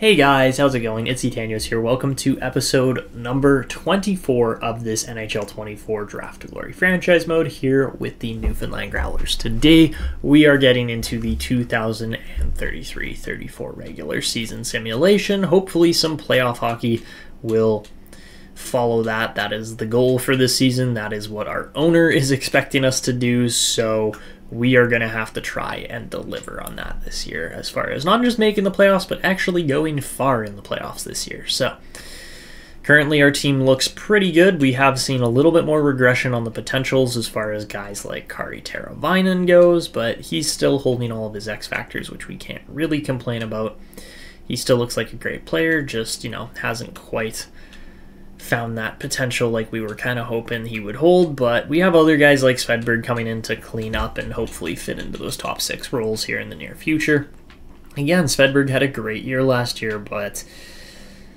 Hey guys, how's it going? It's Tanev here. Welcome to episode number 24 of this NHL 24 Draft Lottery franchise mode here with the Newfoundland Growlers. Today, we are getting into the 2033-34 regular season simulation. Hopefully some playoff hockey will follow that. That is the goal for this season. That is what our owner is expecting us to do, so we are going to have to try and deliver on that this year as far as not just making the playoffs, but actually going far in the playoffs this year. So currently our team looks pretty good. We have seen a little bit more regression on the potentials as far as guys like Kari Teravainen goes, but he's still holding all of his X factors, which we can't really complain about. He still looks like a great player, just, hasn't quite found that potential like we were kind of hoping he would hold, but we have other guys like Svedberg coming in to clean up and hopefully fit into those top 6 roles here in the near future. Again, Svedberg had a great year last year, but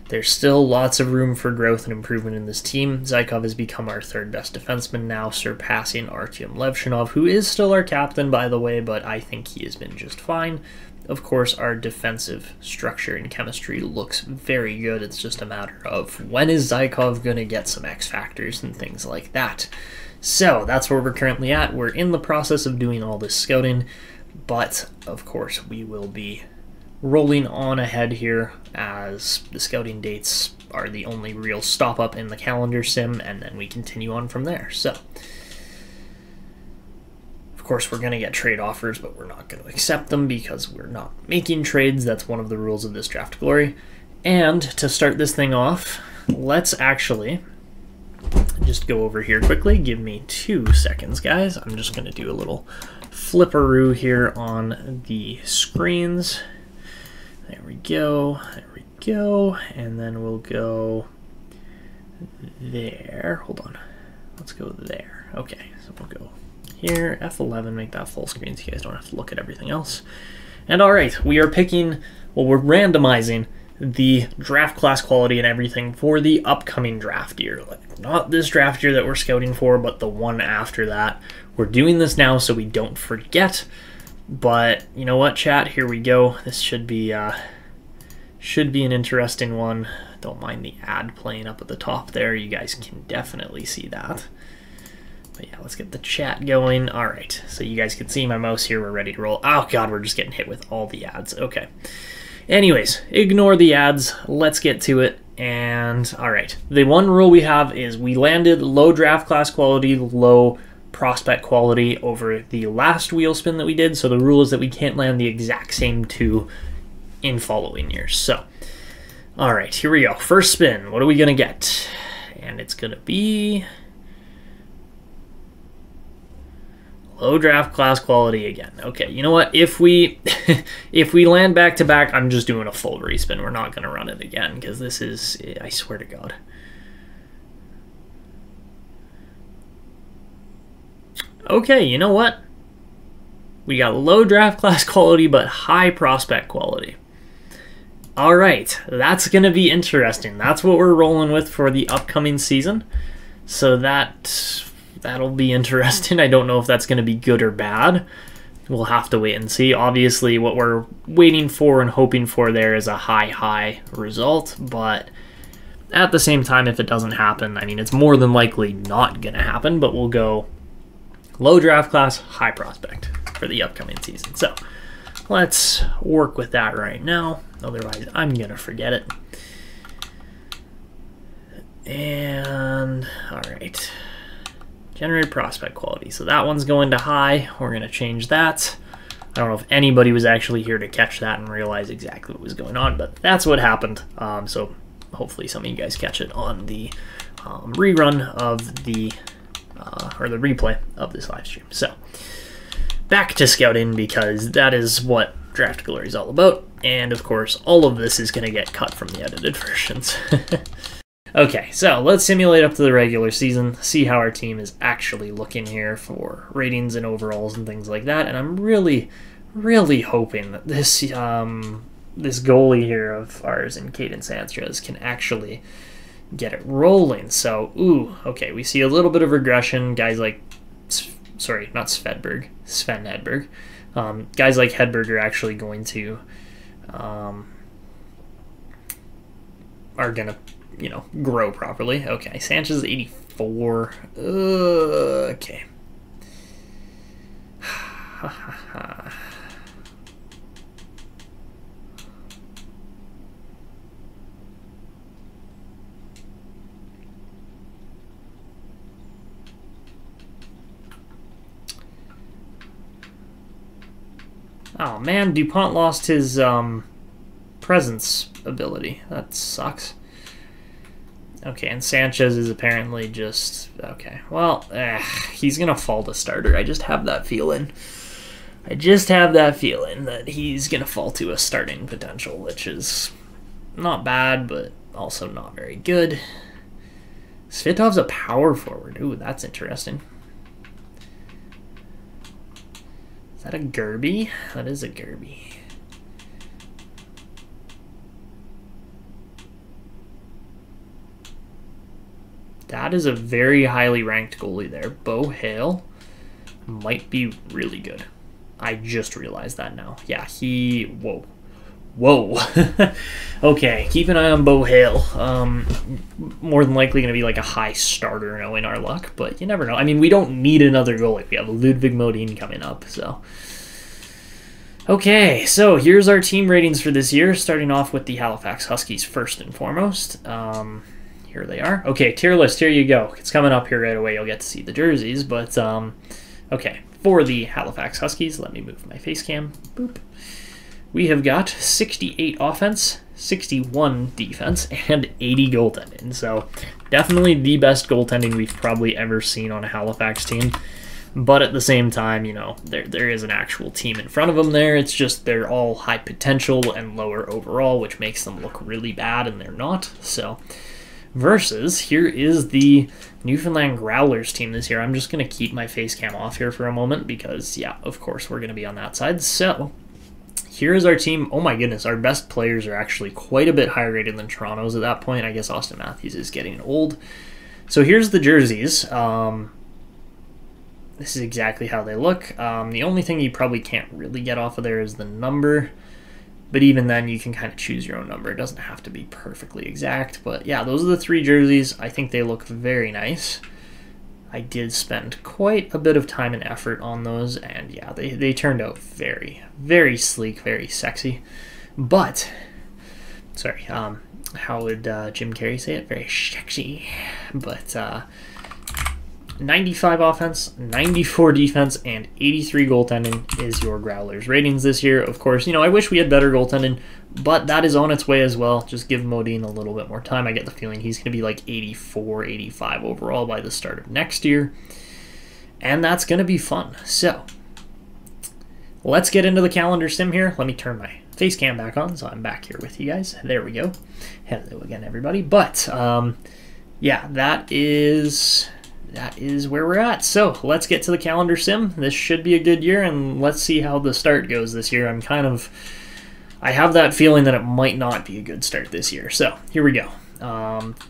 there's still lots of room for growth and improvement in this team. Zykov has become our 3rd best defenseman now, surpassing Artyom Levshunov, who is still our captain, by the way, but I think he has been just fine. Of course, our defensive structure and chemistry looks very good. It's just a matter of when is Zykov going to get some X factors and things like that. So that's where we're currently at. We're in the process of doing all this scouting, but of course we will be rolling on ahead here as the scouting dates are the only real stop up in the calendar sim, and then we continue on from there. So of course, we're going to get trade offers, but we're not going to accept them because we're not making trades. That's one of the rules of this Draft Glory. And to start this thing off, let's actually just go over here quickly. Give me 2 seconds, guys. I'm just going to do a little flipperoo here on the screens. There we go. There we go. And then we'll go there. Hold on. Let's go there. Okay, so we'll go here, F11, make that full screen so you guys don't have to look at everything else. And alright, we are picking, we're randomizing the draft class quality and everything for the upcoming draft year. Like, not this draft year that we're scouting for, but the one after that. We're doing this now so we don't forget. But you know what, chat? Here we go. This should be an interesting one. Don't mind the ad playing up at the top there. You guys can definitely see that. But yeah, let's get the chat going. All right, so you guys can see my mouse here. We're ready to roll. Oh God, we're just getting hit with all the ads. Okay. Anyways, ignore the ads. Let's get to it. And all right, the one rule we have is we landed low draft class quality, low prospect quality over the last wheel spin that we did. So the rule is that we can't land the exact same 2 in following years. So, all right, here we go. First spin. What are we gonna get? And it's gonna be low draft class quality again. Okay, you know what? If we land back to back, I'm just doing a full respin. We're not going to run it again because this is, I swear to God. Okay, you know what? We got low draft class quality but high prospect quality. All right, that's going to be interesting. That's what we're rolling with for the upcoming season. So that'll be interesting. I don't know if that's going to be good or bad. We'll have to wait and see. Obviously, what we're waiting for and hoping for there is a high result, but at the same time, if it doesn't happen, I mean, it's more than likely not going to happen, but we'll go low draft class, high prospect for the upcoming season. So let's work with that right now. Otherwise, I'm going to forget it. And, all right. Generate prospect quality. So that one's going to high. We're going to change that. I don't know if anybody was actually here to catch that and realize exactly what was going on, but that's what happened. So hopefully some of you guys catch it on the rerun of the, or the replay of this live stream. So back to scouting because that is what Draft Glory is all about. And of course, all of this is going to get cut from the edited versions. Okay, so let's simulate up to the regular season, see how our team is actually looking here for ratings and overalls and things like that. And I'm really hoping that this this goalie here of ours in Caden Sanchez can actually get it rolling. So, okay, we see a little bit of regression. Guys like, sorry, not Svedberg, Sven Hedberg. Guys like Hedberg are actually going to are gonna, grow properly. Okay, Sanchez 84. Okay. Oh man, DuPont lost his presence ability. That sucks. Okay, and Sanchez is apparently just... Okay, well, he's going to fall to starter. I just have that feeling. I just have that feeling that he's going to fall to a starting potential, which is not bad, but also not very good. Svitov's a power forward. Ooh, that's interesting. Is that a Gerby? That is a Gerby. That is a very highly ranked goalie there. Bo Hale might be really good. I just realized that now. Yeah, Whoa. Whoa. Okay, keep an eye on Bo Hale. More than likely going to be like a high starter knowing our luck, but you never know. I mean, we don't need another goalie. We have Ludwig Modin coming up, so... Okay, so here's our team ratings for this year, starting off with the Halifax Huskies first and foremost. Here they are. Okay, tier list, here you go. It's coming up here right away. You'll get to see the jerseys, but, okay. For the Halifax Huskies, let me move my face cam. Boop. We have got 68 offense, 61 defense, and 80 goaltending. So, definitely the best goaltending we've probably ever seen on a Halifax team. But at the same time, there is an actual team in front of them there. It's just they're all high potential and lower overall, which makes them look really bad, and they're not. So... Versus, here is the Newfoundland Growlers team this year. I'm just going to keep my face cam off here for a moment because, yeah, of course, we're going to be on that side. So, here is our team. Oh my goodness, our best players are actually quite a bit higher rated than Toronto's at that point. I guess Austin Matthews is getting old. So, here's the jerseys. This is exactly how they look. The only thing you probably can't really get off of there is the number. But even then, you can kind of choose your own number. It doesn't have to be perfectly exact. But yeah, those are the three jerseys. I think they look very nice. I did spend quite a bit of time and effort on those. And yeah, they turned out very, very sleek, very sexy. But, sorry, how would Jim Carrey say it? Very sexy. But, 95 offense, 94 defense, and 83 goaltending is your Growlers ratings this year. Of course, I wish we had better goaltending, but that is on its way as well. Just give Modin a little bit more time. I get the feeling he's going to be like 84, 85 overall by the start of next year, and that's going to be fun. So, let's get into the calendar sim here. Let me turn my face cam back on, so I'm back here with you guys. There we go. Hello again, everybody. But, yeah, that is where we're at. So let's get to the calendar sim. This should be a good year, and let's see how the start goes this year. I have that feeling that it might not be a good start this year. So here we go.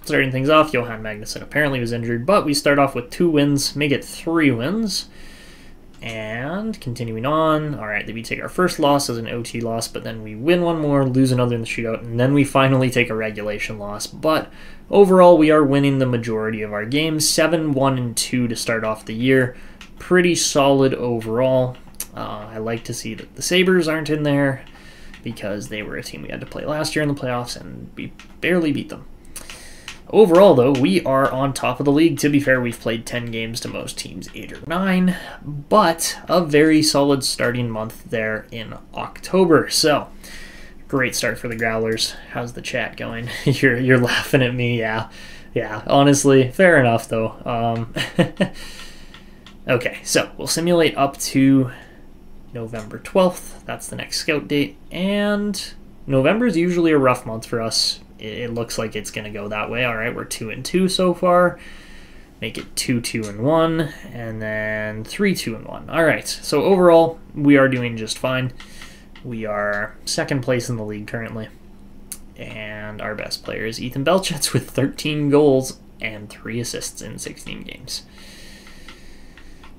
Starting things off, Johan Magnuson apparently was injured, but we start off with 2 wins, make it 3 wins. And continuing on, all right, we take our first loss as an OT loss, but then we win one more, lose another in the shootout, and then we finally take a regulation loss. But overall, we are winning the majority of our games, 7-1-2 to start off the year. Pretty solid overall. I like to see that the Sabres aren't in there because they were a team we had to play last year in the playoffs, and we barely beat them. Overall, though, we are on top of the league. To be fair, we've played 10 games to most teams, 8 or 9, but a very solid starting month there in October. So, great start for the Growlers. How's the chat going? You're laughing at me, yeah. Yeah, honestly, fair enough, though. Okay, so we'll simulate up to November 12th. That's the next scout date, and November is usually a rough month for us. It looks like it's going to go that way. All right, we're 2-2 so far. Make it 2-2-1, and then 3-2-1. All right, so overall, we are doing just fine. We are second place in the league currently, and our best player is Ethan Belchetz with 13 goals and 3 assists in 16 games.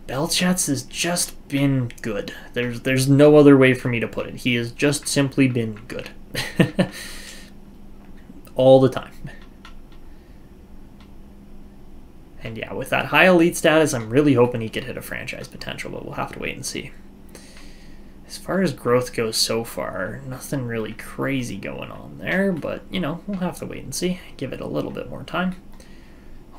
Belchetz has just been good. There's no other way for me to put it. He has just simply been good. all the time. And yeah, with that high elite status, I'm really hoping he could hit a franchise potential, but we'll have to wait and see. As far as growth goes so far, nothing really crazy going on there, but, you know, we'll have to wait and see. Give it a little bit more time.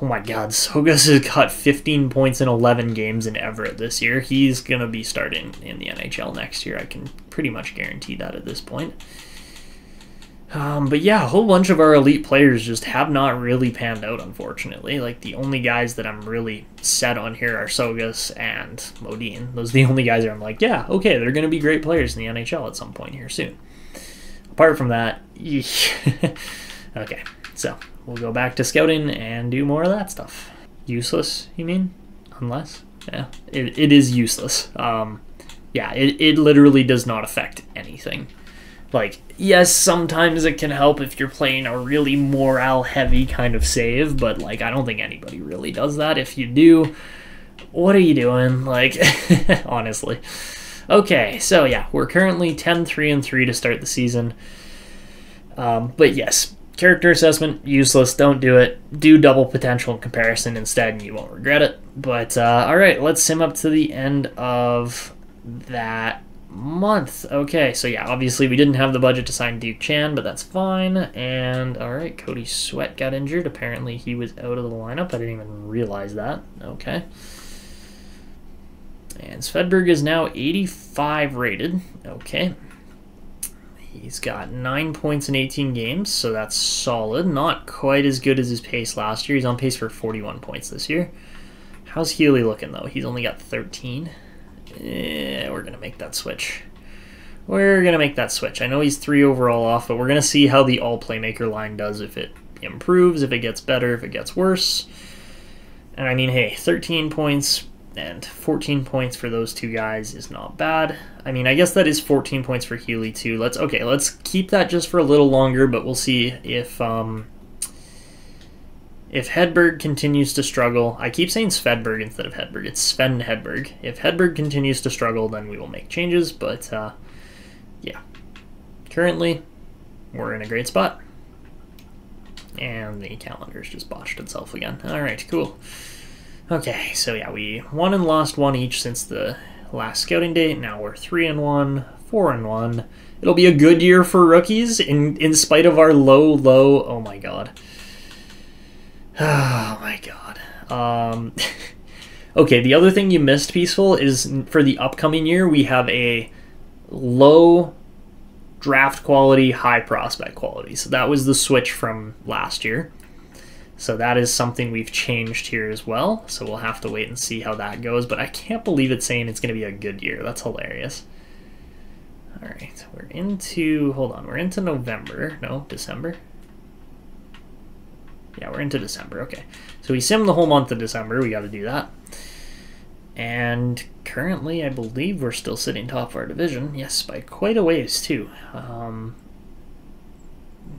Oh my god, Sogas has got 15 points in 11 games in Everett this year. He's going to be starting in the NHL next year. I can pretty much guarantee that at this point. But yeah, a whole bunch of our elite players just have not really panned out, unfortunately. Like, the only guys that I'm really set on here are Sogas and Modine. Those are the only guys that I'm like, yeah, okay, they're going to be great players in the NHL at some point here soon. Apart from that, okay, so we'll go back to scouting and do more of that stuff. Useless, you mean? Unless? Yeah, it is useless. Yeah, it literally does not affect anything. Like, yes, sometimes it can help if you're playing a really morale-heavy kind of save, but, like, I don't think anybody really does that. If you do, what are you doing? Like, honestly. Okay, so yeah, we're currently 10-3-3 to start the season. But yes, character assessment, useless, don't do it. Do double potential and comparison instead, and you won't regret it. But, alright, let's sim up to the end of that month. Okay, so yeah, obviously we didn't have the budget to sign Duke Chan, but that's fine. And alright, Cody Sweat got injured. Apparently he was out of the lineup. I didn't even realize that. Okay. And Svedberg is now 85 rated. Okay. He's got 9 points in 18 games, so that's solid. Not quite as good as his pace last year. He's on pace for 41 points this year. How's Healy looking, though? He's only got 13. Yeah, we're going to make that switch. We're going to make that switch. I know he's 3 overall off, but we're going to see how the all-playmaker line does, if it improves, if it gets better, if it gets worse. And I mean, hey, 13 points and 14 points for those two guys is not bad. I mean, I guess that is 14 points for Healy, too. Let's keep that just for a little longer, but we'll see if Hedberg continues to struggle. I keep saying Svedberg instead of Hedberg. It's Sven Hedberg. If Hedberg continues to struggle, then we will make changes. But, yeah. Currently, we're in a great spot. And the calendar's just botched itself again. Alright, cool. Okay, so yeah, we won and lost one each since the last scouting date. Now we're 3-1, 4-1. It'll be a good year for rookies in spite of our low, oh my god. Oh my god. Okay, the other thing you missed, Peaceful, is for the upcoming year, we have a low draft quality, high prospect quality. So that was the switch from last year. So that is something we've changed here as well. So we'll have to wait and see how that goes. But I can't believe it's saying it's going to be a good year. That's hilarious. All right, we're into, hold on, we're into November. No, December. Yeah, we're into December, okay. So we simmed the whole month of December, we gotta do that. And currently, I believe we're still sitting top of our division. Yes, by quite a ways, too.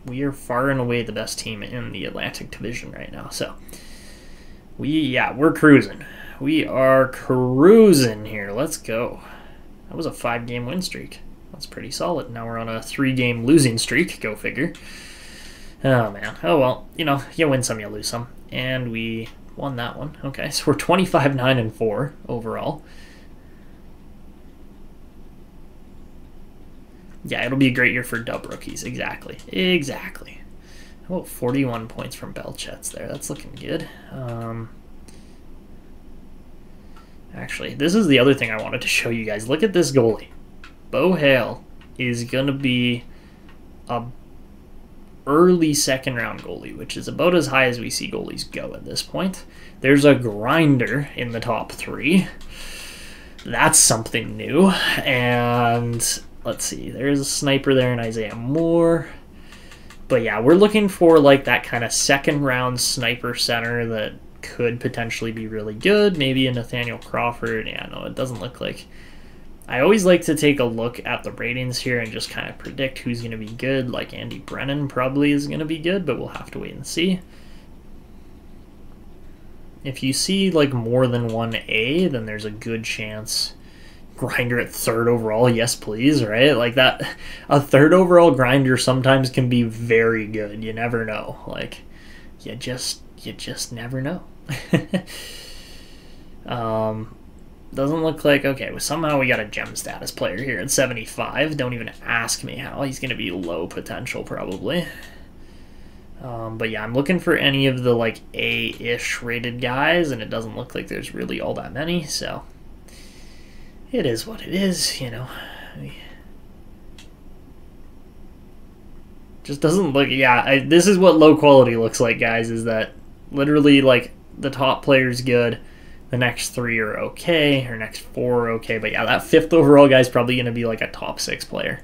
We are far and away the best team in the Atlantic Division right now, so. We're cruising. We are cruising here, let's go. That was a 5-game win streak. That's pretty solid. Now we're on a 3-game losing streak, go figure. Oh, man. Oh, well, you know, you win some, you lose some. And we won that one. Okay, so we're 25-9-4 overall. Yeah, it'll be a great year for dub rookies. Exactly. Exactly. Oh, 41 points from Belchetz there. That's looking good. Actually, this is the other thing I wanted to show you guys. Look at this goalie. Bo Hale is going to be a early second-round goalie, which is about as high as we see goalies go at this point. There's a grinder in the top 3. That's something new. And let's see, there's a sniper there in Isaiah Moore. But yeah, we're looking for like that kind of second-round sniper center that could potentially be really good. Maybe a Nathaniel Crawford. Yeah, no, it doesn't look like. I always like to take a look at the ratings here and just kind of predict who's going to be good. Like Andy Brennan probably is going to be good, but we'll have to wait and see. If you see like more than one A, then there's a good chance grinder at 3rd overall, yes please, right? Like that, a 3rd overall grinder sometimes can be very good. You never know. Like, you just never know. Doesn't look like, okay, well, somehow we got a gem status player here at 75. Don't even ask me how. He's going to be low potential probably. But yeah, I'm looking for any of the like A-ish rated guys, and it doesn't look like there's really all that many, so it is what it is, you know. Just doesn't look, yeah, this is what low quality looks like, guys, is that literally like the top player's good, the next 3 are okay, or next 4 are okay, but yeah, that 5th overall guy's probably going to be like a top 6 player.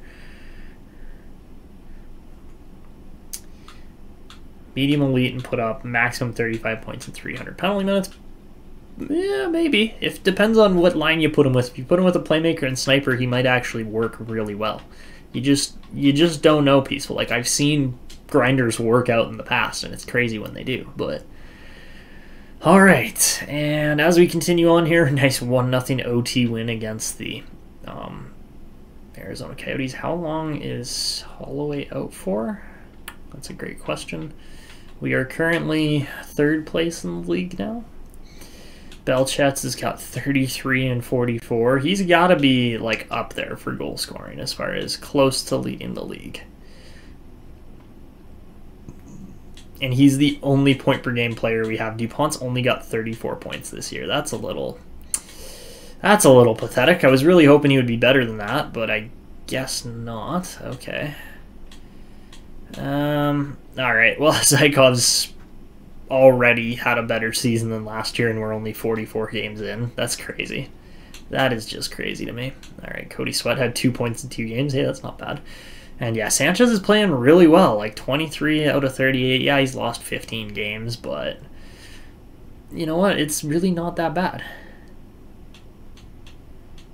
Medium elite and put up maximum 35 points and 300 penalty minutes. Yeah, maybe. It depends on what line you put him with. If you put him with a playmaker and sniper, he might actually work really well. You just don't know, Peaceful. Like, I've seen grinders work out in the past, and it's crazy when they do, but all right, and as we continue on here, nice 1-0 OT win against the Arizona Coyotes. How long is Holloway out for? That's a great question. We are currently 3rd place in the league now. Belchetz has got 33 and 44. He's got to be like up there for goal scoring as far as close to leading the league. And he's the only point per game player we have. DuPont's only got 34 points this year. That's a little pathetic. I was really hoping he would be better than that, but I guess not. Okay. All right. Well, Zaikov's already had a better season than last year, and we're only 44 games in. That's crazy. That is just crazy to me. All right. Cody Sweat had 2 points in 2 games. Hey, that's not bad. And yeah, Sanchez is playing really well, like 23 out of 38. Yeah, he's lost 15 games, but you know what? It's really not that bad.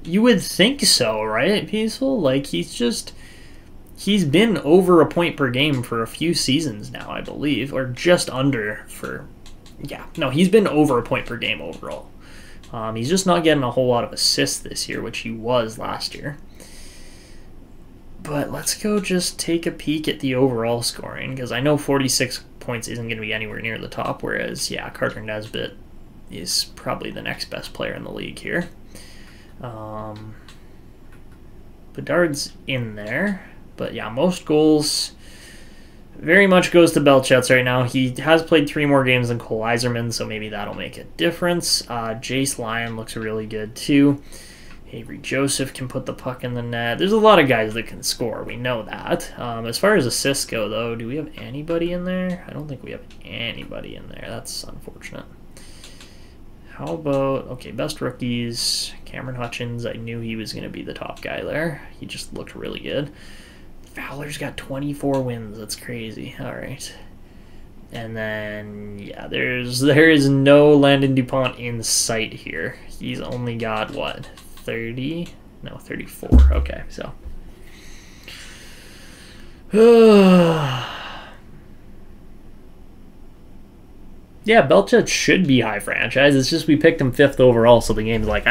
You would think so, right, Peaceful? Like, he's been over a point per game for a few seasons now, I believe, or just under for, yeah. No, he's been over a point per game overall. He's just not getting a whole lot of assists this year, which he was last year. But let's go just take a peek at the overall scoring, because I know 46 points isn't going to be anywhere near the top, whereas, yeah, Carter Nesbitt is probably the next best player in the league here. Bedard's in there, but yeah, most goals very much goes to Belchetz right now. He has played 3 more games than Cole Yzerman, so maybe that'll make a difference. Jace Lyon looks really good too. Avery Joseph can put the puck in the net. There's a lot of guys that can score. We know that. As far as assists go, though, do we have anybody in there? I don't think we have anybody in there. That's unfortunate. How about, okay, best rookies. Cameron Hutchins, I knew he was going to be the top guy there. He just looked really good. Fowler's got 24 wins. That's crazy. All right. And then, yeah, there is no Landon DuPont in sight here. He's only got, what, 30? No, 34. Okay, so. Yeah, Belchetz should be high franchise. It's just we picked him 5th overall, so the game's like,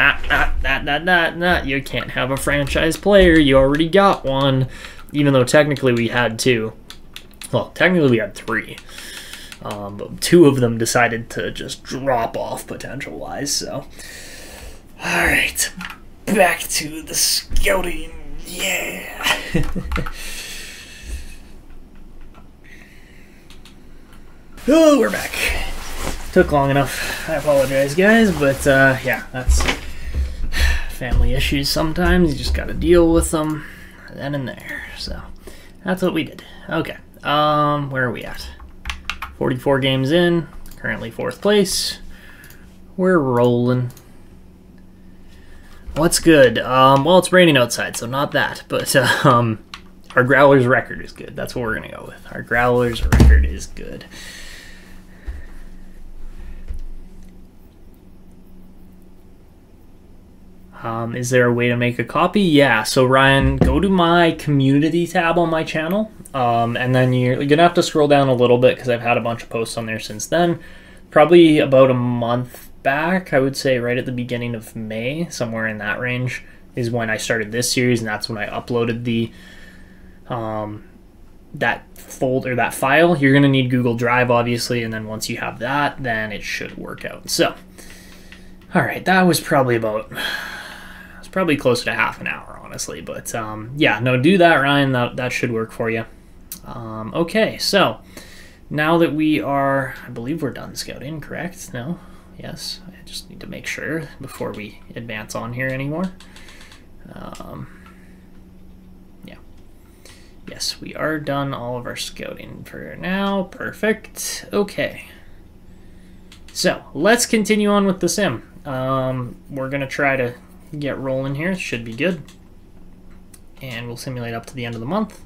you can't have a franchise player. You already got one. Even though technically we had 2. Well, technically we had 3. But 2 of them decided to just drop off potential-wise, so. Alright, back to the scouting. Yeah! Oh, we're back. Took long enough. I apologize, guys, but yeah, that's family issues sometimes. You just gotta deal with them then and there. So that's what we did. Okay, where are we at? 44 games in, currently 4th place. We're rolling. What's good? Well, it's raining outside, so not that, but our Growlers record is good. That's what we're gonna go with. Our Growlers record is good. Is there a way to make a copy? Yeah, so Ryan, go to my community tab on my channel, and then you're gonna have to scroll down a little bit because I've had a bunch of posts on there since then. Probably about a month back, I would say right at the beginning of May, somewhere in that range. is when I started this series, and that's when I uploaded the that folder, that file. You're going to need Google Drive, obviously, and then once you have that, then it should work out. So, all right, that was probably probably closer to half an hour, honestly, but yeah, no, do that, Ryan. That should work for you. Okay, so now that we are, I believe we're done scouting, correct? No? Yes, I just need to make sure before we advance on here anymore. Yeah. Yes, we are done all of our scouting for now. Perfect. Okay. So, let's continue on with the sim. We're going to try to get rolling here. Should be good. And we'll simulate up to the end of the month.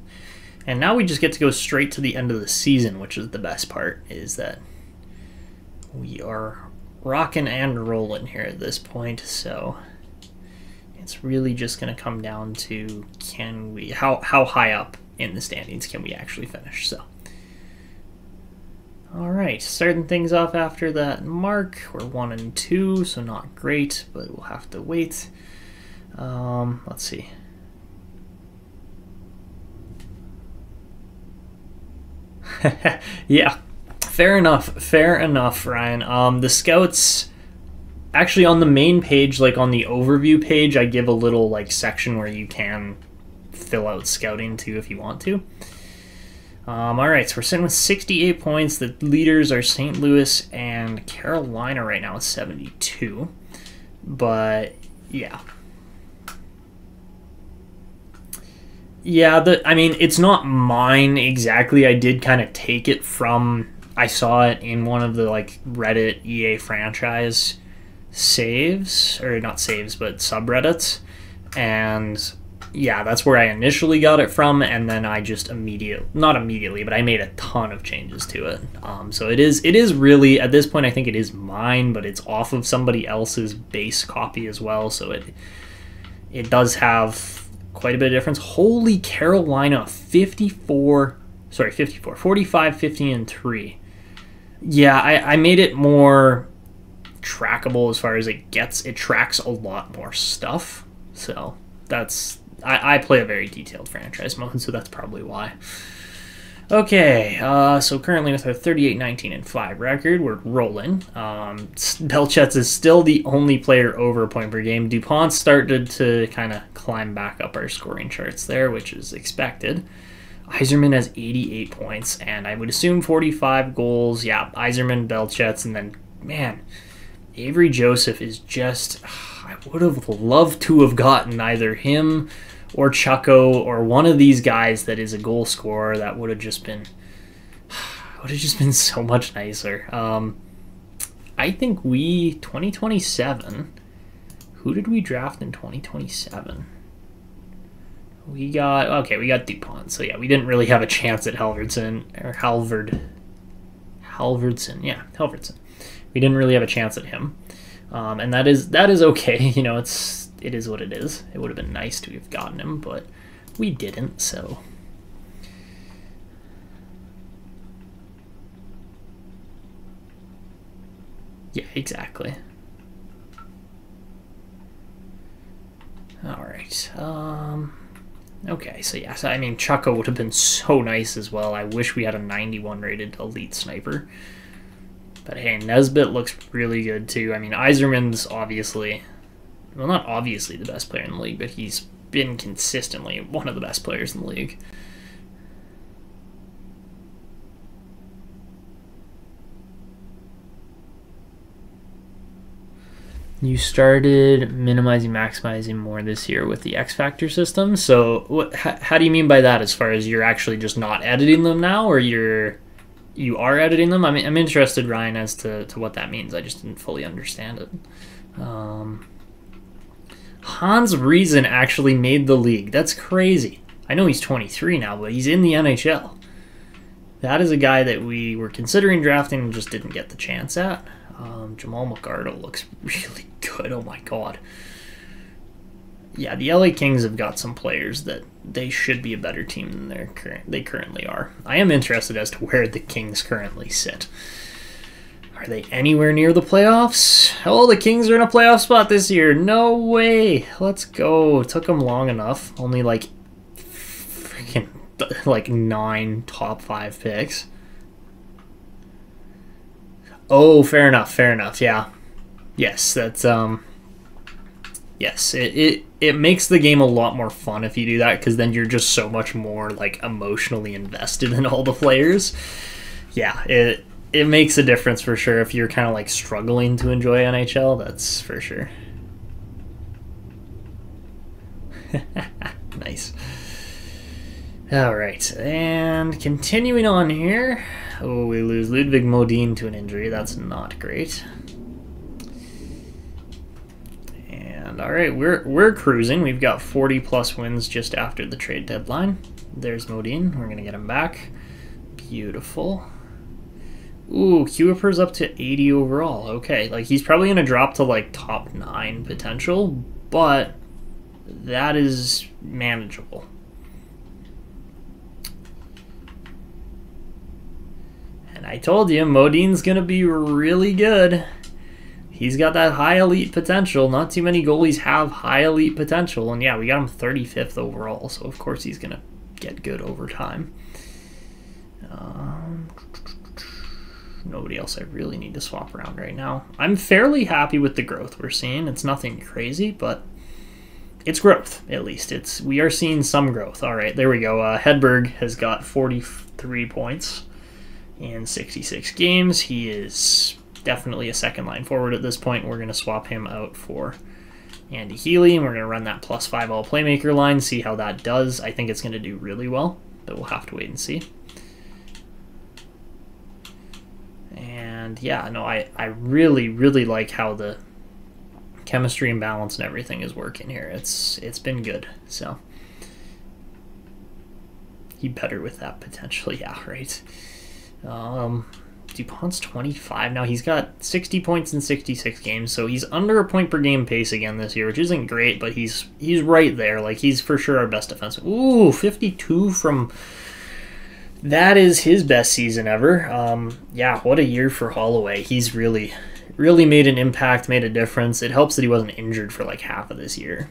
And now we just get to go straight to the end of the season, which is the best part, is that we are rocking and rolling here at this point. So it's really just going to come down to how high up in the standings can we actually finish. So all right, starting things off after that mark. We're 1 and 2, so not great, but we'll have to wait. Let's see. Yeah, fair enough, Ryan. The scouts, actually on the main page, like on the overview page, I give a little like section where you can fill out scouting too if you want to. All right, so we're sitting with 68 points. The leaders are St. Louis and Carolina right now at 72. But yeah. Yeah, I mean, it's not mine exactly. I did kind of take it from, I saw it in one of the like Reddit EA franchise saves, or not saves, but subreddits. And yeah, that's where I initially got it from, and then I just not immediately, but I made a ton of changes to it. So it is really, at this point, I think it is mine, but it's off of somebody else's base copy as well, so it does have quite a bit of difference. Holy Carolina, 45, 50, and 3. Yeah, I made it more trackable as far as it gets. It tracks a lot more stuff, so that's... I play a very detailed franchise mode, so that's probably why. Okay, so currently with our 38-19-5 record, we're rolling. Belchetz is still the only player over a point per game. DuPont started to kind of climb back up our scoring charts there, which is expected. Yzerman has 88 points, and I would assume 45 goals. Yeah, Yzerman, Belchetz, and then, man, Avery Joseph is just... I would have loved to have gotten either him or Chucko or one of these guys that is a goal scorer. That would have just been so much nicer. I think 2027, who did we draft in 2027? We got DuPont. So yeah, we didn't really have a chance at Halvardson. Yeah, Halvardson. We didn't really have a chance at him. And that is okay. You know, it is what it is. It would have been nice to have gotten him, but we didn't, so. Yeah, exactly. All right. Okay, so yeah, I mean, Chucko would have been so nice as well. I wish we had a 91 rated elite sniper. But hey, Nesbitt looks really good too. I mean, Yzerman's obviously, well, not obviously the best player in the league, but he's been consistently one of the best players in the league. You started minimizing, maximizing more this year with the X Factor system. So how do you mean by that, as far as you're actually just not editing them now, or you are editing them? I mean, I'm interested, Ryan, as to what that means. I just didn't fully understand it. Hans Reason actually made the league. That's crazy. I know he's 23 now, but he's in the NHL. That is a guy that we were considering drafting and just didn't get the chance at. Jamal McArdle looks really good. Oh my god. Yeah, the LA Kings have got some players that they should be a better team than they currently are. I am interested as to where the Kings currently sit. All Are they anywhere near the playoffs? Oh, the Kings are in a playoff spot this year. No way. Let's go. It took them long enough. Only like freaking like 9 top 5 picks. Oh, fair enough. Fair enough. Yeah. Yes, that's yes, it makes the game a lot more fun if you do that, because then you're just so much more like emotionally invested in all the players. Yeah, it makes a difference for sure if you're kind of like struggling to enjoy NHL. That's for sure. Nice. All right, and continuing on here. Oh, we lose Ludwig Modin to an injury. That's not great. And all right, we're cruising. We've got 40+ wins just after the trade deadline. There's Modin. We're gonna get him back. Beautiful. Ooh, Kuiper's up to 80 overall. Okay, like he's probably gonna drop to like top 9 potential, but that is manageable. And I told you, Modin's gonna be really good. He's got that high elite potential. Not too many goalies have high elite potential, and yeah, we got him 35th overall, so of course he's gonna get good over time. Nobody else I really need to swap around right now. I'm fairly happy with the growth we're seeing. It's nothing crazy, but it's growth, at least. We are seeing some growth. All right, there we go. Hedberg has got 43 points in 66 games. He is definitely a second line forward at this point. We're going to swap him out for Andy Healy, and we're going to run that +5 all playmaker line, see how that does. I think it's going to do really well, but we'll have to wait and see. And yeah, no, I really, really like how the chemistry and balance and everything is working here. It's been good. So he better with that potential. Yeah, right. DuPont's 25 now. He's got 60 points in 66 games, so he's under a point per game pace again this year, which isn't great, but he's right there. Like, he's for sure our best defenseman. Ooh, 52 from... That is his best season ever. Yeah, what a year for Holloway. He's really made an impact, made a difference. It helps that he wasn't injured for like half of this year.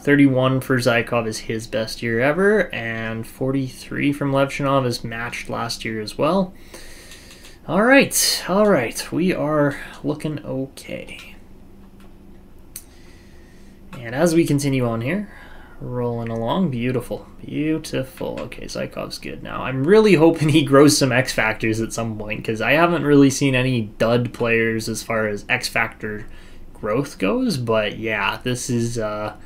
31 for Zykov is his best year ever, and 43 from Levshunov is matched last year as well. All right, we are looking okay. And as we continue on here, rolling along, beautiful. Okay, Zykov's good now. I'm really hoping he grows some X factors at some point, because I haven't really seen any dud players as far as X factor growth goes. But yeah, this is all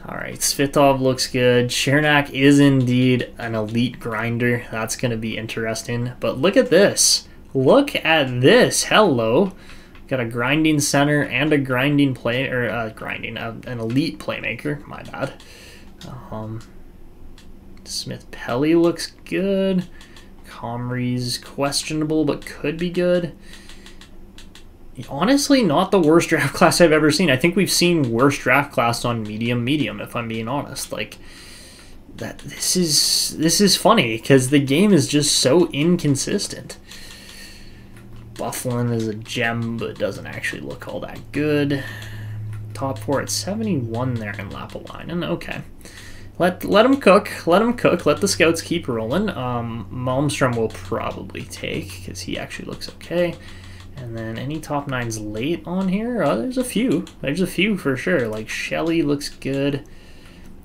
right. Svitov looks good. Chernak is indeed an elite grinder. That's going to be interesting. But look at this. Hello. Got a grinding center and a grinding play, or an elite playmaker. My bad. Smith Pelly looks good. Comrie's questionable, but could be good. Honestly, not the worst draft class I've ever seen. I think we've seen worse draft class on medium, if I'm being honest. Like that. This is funny because the game is just so inconsistent. Bufflin is a gem, but doesn't actually look all that good. Top 4 at 71 there in Lapalainen. Okay. Let him cook. Let the scouts keep rolling. Malmstrom will probably take, because he actually looks okay. And then any top 9s late on here? There's a few. There's a few for sure. Like Shelley looks good.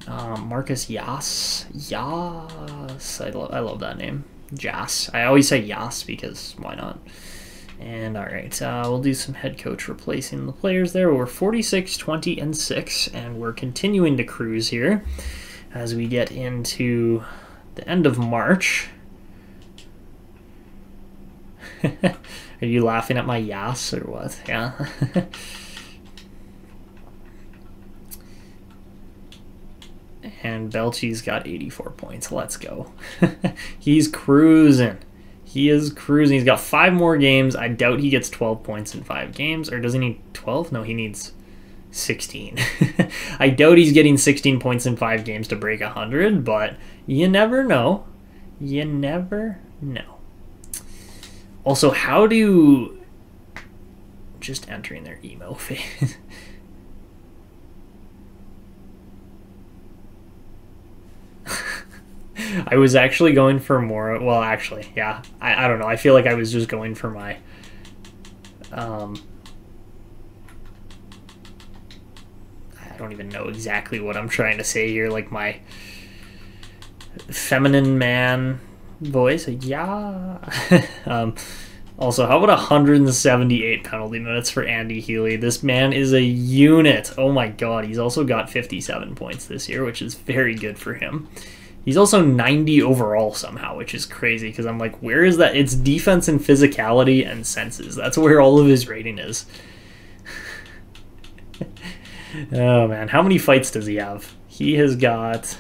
Marcus Yas. I love that name. Jas. I always say Yas because why not? And all right, we'll do some head coach replacing the players there. We're 46, 20, and 6, and we're continuing to cruise here as we get into the end of March. Are you laughing at my yas or what? Yeah. And Belchetz got 84 points. Let's go. He's cruising. He is cruising. He's got 5 more games. I doubt he gets 12 points in 5 games. Or does he need 12? No, he needs 16. I doubt he's getting 16 points in 5 games to break 100, but you never know. You never know. Also, how do just entering their emo phase. I was actually going for more. Well, actually, yeah. I don't know. I feel like I was just going for my. I don't even know exactly what I'm trying to say here. Like my feminine man voice. Yeah. Also, how about 178 penalty minutes for Andy Healy? This man is a unit. Oh my god. He's also got 57 points this year, which is very good for him. He's also 90 overall somehow, which is crazy because I'm like, where is that? It's defense and physicality and senses. That's where all of his rating is. Oh, man. How many fights does he have? He has got...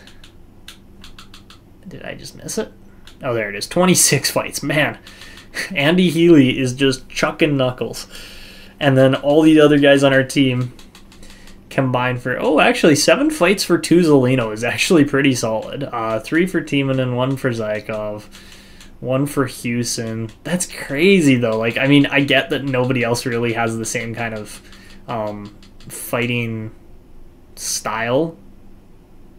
Did I just miss it? Oh, there it is. 26 fights. Man, Andy Healy is just chucking knuckles. And then all the other guys on our team... combined for, oh, actually 7 fights for Tuzolino is actually pretty solid. 3 for Timonen, 1 for Zykov, 1 for Houston. That's crazy though. Like, I mean, I get that nobody else really has the same kind of fighting style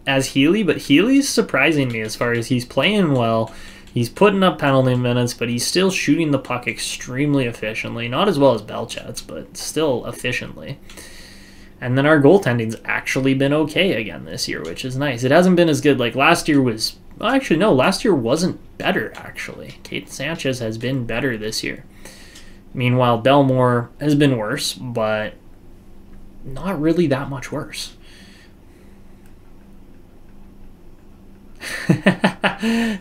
as Healy, but Healy's surprising me as far as he's playing well. He's putting up penalty minutes, but he's still shooting the puck extremely efficiently. Not as well as Belchetz, but still efficiently. And then our goaltending's actually been okay again this year, which is nice. It hasn't been as good. Like last year was... Well, actually, no. Last year wasn't better, actually. Kate Sanchez has been better this year. Meanwhile, Belmore has been worse, but not really that much worse.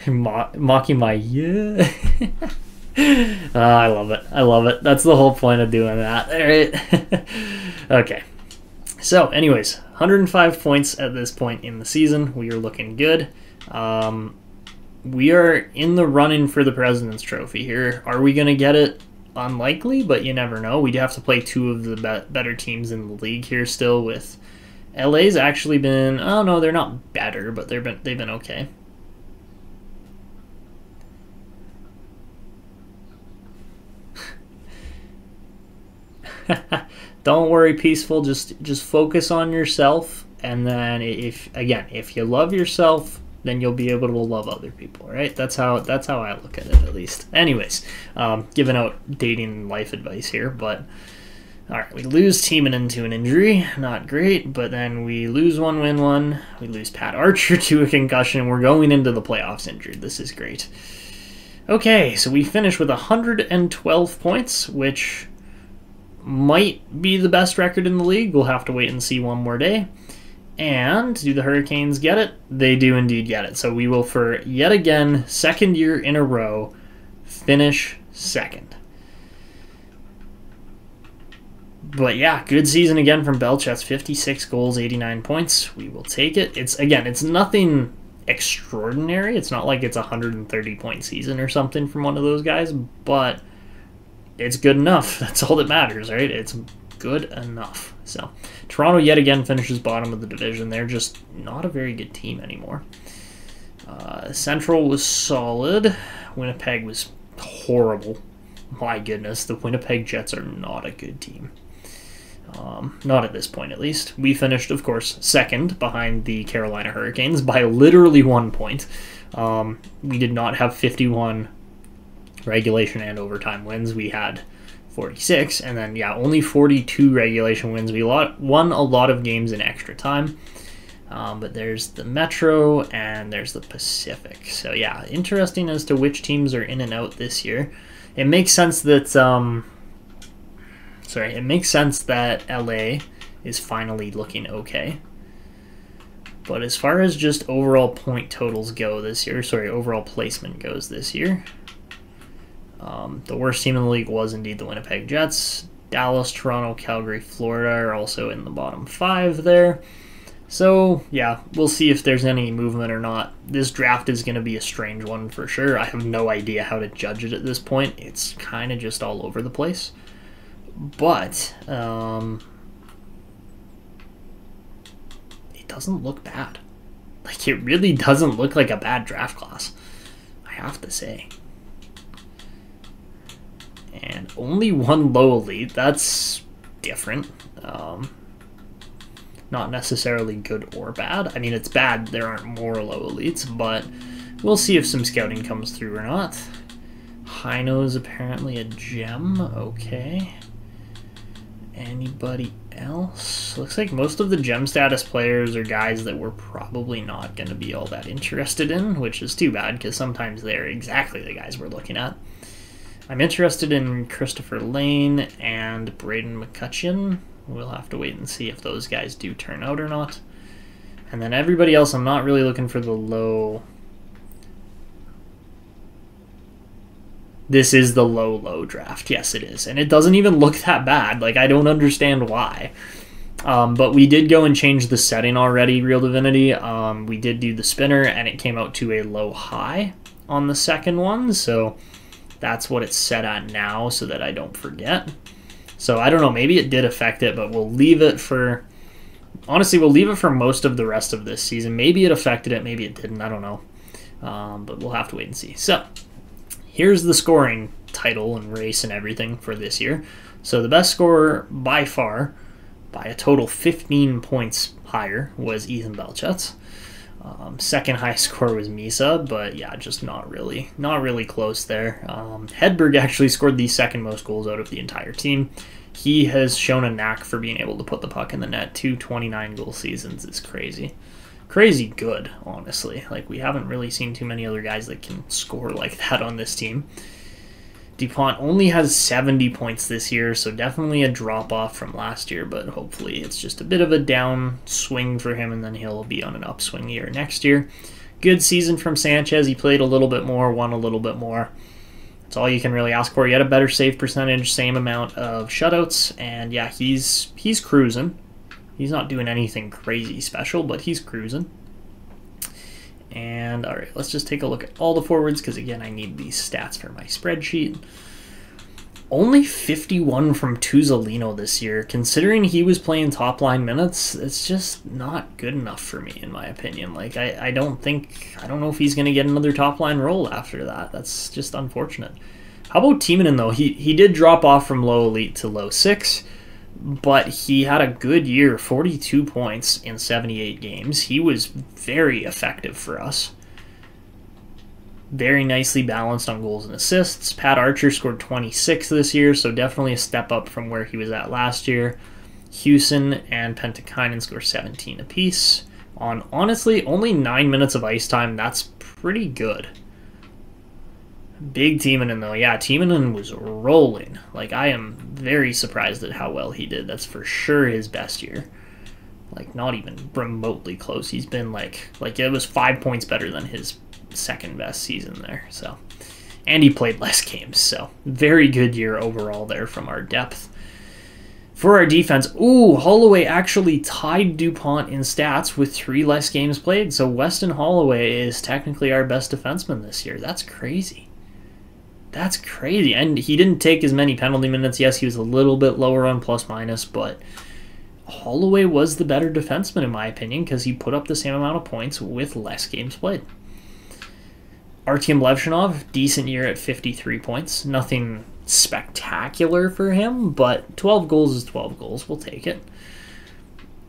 Mocking my... Yeah. I love it. I love it. That's the whole point of doing that. All right. Okay. So, anyways, 105 points at this point in the season. We are looking good. We are in the running for the President's Trophy here. Are we going to get it? Unlikely, but you never know. We'd have to play 2 of the better teams in the league here still. With LA's actually been... Oh, no, they're not better, but they've been okay. Don't worry, Peaceful. Just focus on yourself, and then if you love yourself, then you'll be able to love other people. Right? That's how I look at it, at least. Anyways, giving out dating life advice here, but all right, we lose Timonen to an injury, not great, but then we lose one, win one. We lose Pat Archer to a concussion. We're going into the playoffs injured. This is great. Okay, so we finish with 112 points, which might be the best record in the league. We'll have to wait and see one more day. And do the Hurricanes get it? They do indeed get it. So we will, for yet again, second year in a row, finish second. But yeah, good season again from Belchetz. 56 goals, 89 points. We will take it. It's nothing extraordinary. It's not like it's a 130-point season or something from one of those guys, but it's good enough. That's all that matters, right? It's good enough. So, Toronto yet again finishes bottom of the division. They're just not a very good team anymore. Central was solid. Winnipeg was horrible. My goodness, the Winnipeg Jets are not a good team. Not at this point, at least. We finished, of course, second behind the Carolina Hurricanes by literally 1 point. We did not have 51 regulation and overtime wins. We had 46, and then, yeah, only 42 regulation wins. We won a lot of games in extra time. But there's the Metro, and there's the Pacific. So, yeah, interesting as to which teams are in and out this year. It makes sense that... it makes sense that LA is finally looking okay. But as far as just overall point totals go this year, overall placement goes this year, the worst team in the league was indeed the Winnipeg Jets. Dallas, Toronto, Calgary, Florida are also in the bottom 5 there. So, yeah, we'll see if there's any movement or not. This draft is going to be a strange one for sure. I have no idea how to judge it at this point. It's kind of just all over the place. But it doesn't look bad. Like, it really doesn't look like a bad draft class, I have to say. And only one low elite. That's different. Not necessarily good or bad. I mean, it's bad there aren't more low elites, but we'll see if some scouting comes through or not. Hino is apparently a gem. Okay. Anybody else? Looks like most of the gem status players are guys that we're probably not going to be all that interested in, which is too bad because sometimes they're exactly the guys we're looking at. I'm interested in Christopher Lane and Braden McCutcheon. We'll have to wait and see if those guys do turn out or not. And then everybody else, I'm not really looking for the low. This is the low draft. Yes, it is. And it doesn't even look that bad. Like, I don't understand why. But we did go and change the setting already, Real Divinity. We did do the spinner, and it came out to a low high on the second one. So that's what it's set at now so that I don't forget. So I don't know, maybe it did affect it, but we'll leave it for, honestly, we'll leave it for most of the rest of this season. Maybe it affected it, maybe it didn't, I don't know. But we'll have to wait and see. So here's the scoring title and race and everything for this year. So the best scorer by far, by a total 15 points higher, was Ethan Belchetz. Second highest score was Misa, but yeah, just not really close there. Hedberg actually scored the second most goals out of the entire team. He has shown a knack for being able to put the puck in the net. 29 goal seasons is crazy. Crazy good, honestly. Like, we haven't really seen too many other guys that can score like that on this team. DuPont only has 70 points this year, so definitely a drop-off from last year, but hopefully it's just a bit of a down swing for him, and then he'll be on an upswing year next year. Good season from Sanchez. He played a little bit more, won a little bit more. That's all you can really ask for. He had a better save percentage, same amount of shutouts, and yeah, he's cruising. He's not doing anything crazy special, but he's cruising. And all right, let's just take a look at all the forwards because, again, I need these stats for my spreadsheet. Only 51 from Tuzolino this year. Considering he was playing top-line minutes, it's just not good enough for me, in my opinion. Like, I don't know if he's going to get another top-line role after that. That's just unfortunate. How about Timonen, though? He did drop off from low elite to low 6. But he had a good year, 42 points in 78 games. He was very effective for us. Very nicely balanced on goals and assists. Pat Archer scored 26 this year, so definitely a step up from where he was at last year. Houston and Pentikainen score 17 apiece. On, honestly, only 9 minutes of ice time. That's pretty good. Big Timonen, though. Yeah, Timonen was rolling. Like, I am very surprised at how well he did. That's for sure his best year. Like, not even remotely close. He's been, like it was 5 points better than his second best season there. So, and he played less games. So, very good year overall there from our depth. For our defense, Holloway actually tied DuPont in stats with 3 less games played. So, Weston Holloway is technically our best defenseman this year. That's crazy. That's crazy. And he didn't take as many penalty minutes. Yes, he was a little bit lower on plus-minus, but Holloway was the better defenseman, in my opinion, because he put up the same amount of points with less games played. Artyom Levshunov, decent year at 53 points. Nothing spectacular for him, but 12 goals is 12 goals. We'll take it.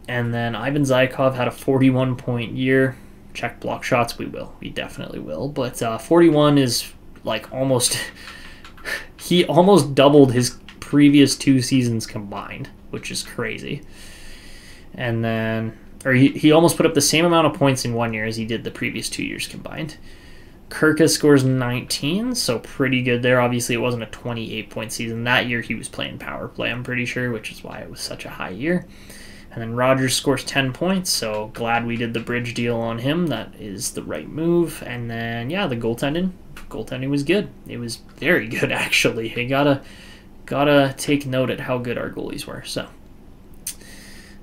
And then Ivan Zykov had a 41-point year. Check block shots. We will. We definitely will. But 41 is... like almost he almost doubled his previous 2 seasons combined, which is crazy. And then he almost put up the same amount of points in 1 year as he did the previous 2 years combined. Kirkus scores 19, so pretty good there. Obviously it wasn't a 28-point season. That year he was playing power play, I'm pretty sure, which is why it was such a high year. And then Rogers scores 10 points, so glad we did the bridge deal on him. That is the right move. And then, yeah, the goaltending was good. It was very good, actually. You gotta take note at how good our goalies were. So,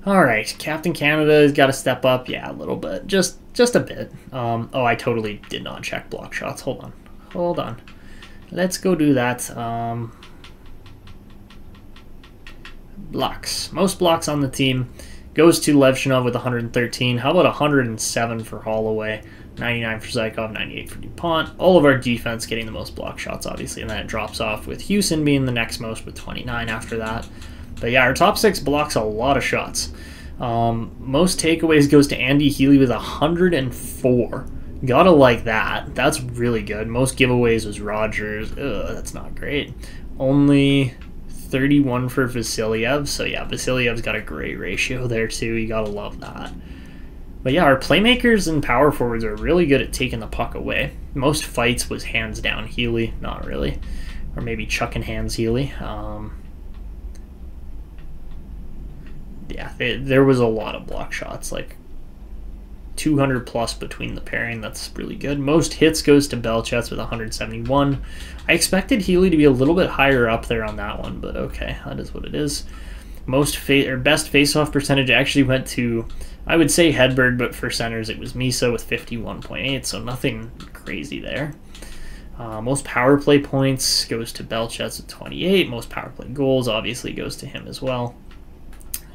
all right, Captain Canada has got to step up. Yeah, a little bit, just a bit. I totally did not check block shots. Hold on. Let's go do that. Blocks. Most blocks on the team goes to Levshunov with 113. How about 107 for Holloway? 99 for Zykov, 98 for DuPont. All of our defense getting the most block shots, obviously, and then it drops off with Houston being the next most with 29 after that. But yeah, our top 6 blocks a lot of shots. Most takeaways goes to Andy Healy with 104. Gotta like that. That's really good. Most giveaways was Rogers. Ugh, that's not great. Only 31 for Vasilyev. So yeah, Vasilyev's got a great ratio there too. You gotta love that. But yeah, our playmakers and power forwards are really good at taking the puck away. Most fights was hands down Healy. Not really. Or maybe chucking hands Healy. Yeah, there was a lot of block shots, like 200 plus between the pairing. That's really good. Most hits goes to Belchetz with 171. I expected Healy to be a little bit higher up there on that one, but okay, that is what it is. Best face-off percentage actually went to, I would say Hedberg, but for centers it was Misa with 51.8, so nothing crazy there. Most power play points goes to Belchetz with 28. Most power play goals obviously goes to him as well.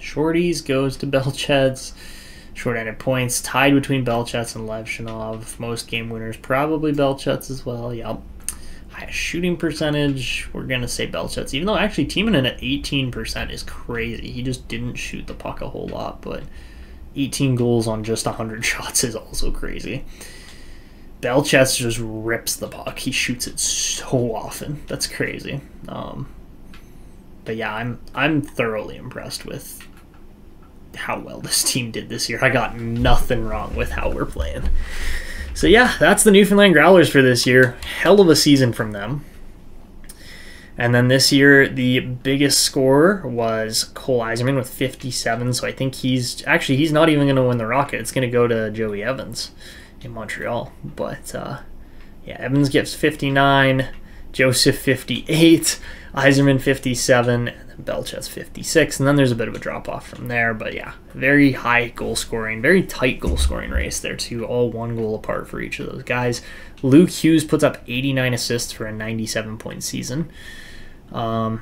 Shorties goes to Belchetz. Short-handed points tied between Belchetz and Levshunov. Most game winners probably Belchetz as well. Yep. Highest shooting percentage, we're going to say Belchetz. Even though actually teaming in at 18% is crazy. He just didn't shoot the puck a whole lot, but 18 goals on just 100 shots is also crazy. Belchetz just rips the puck. He shoots it so often. That's crazy. But yeah, I'm thoroughly impressed with how well this team did this year. I got nothing wrong with how we're playing. So yeah, that's the Newfoundland Growlers for this year. Hell of a season from them. And then this year, the biggest scorer was Cole Yzerman with 57. So I think he's not even going to win the Rocket. It's going to go to Joey Evans in Montreal. But yeah, Evans gets 59, Joseph 58, Yzerman 57, and then Belchetz 56, and then there's a bit of a drop-off from there, but yeah, very high goal-scoring, very tight goal-scoring race there too, all 1 goal apart for each of those guys. Luke Hughes puts up 89 assists for a 97-point season. Yeah,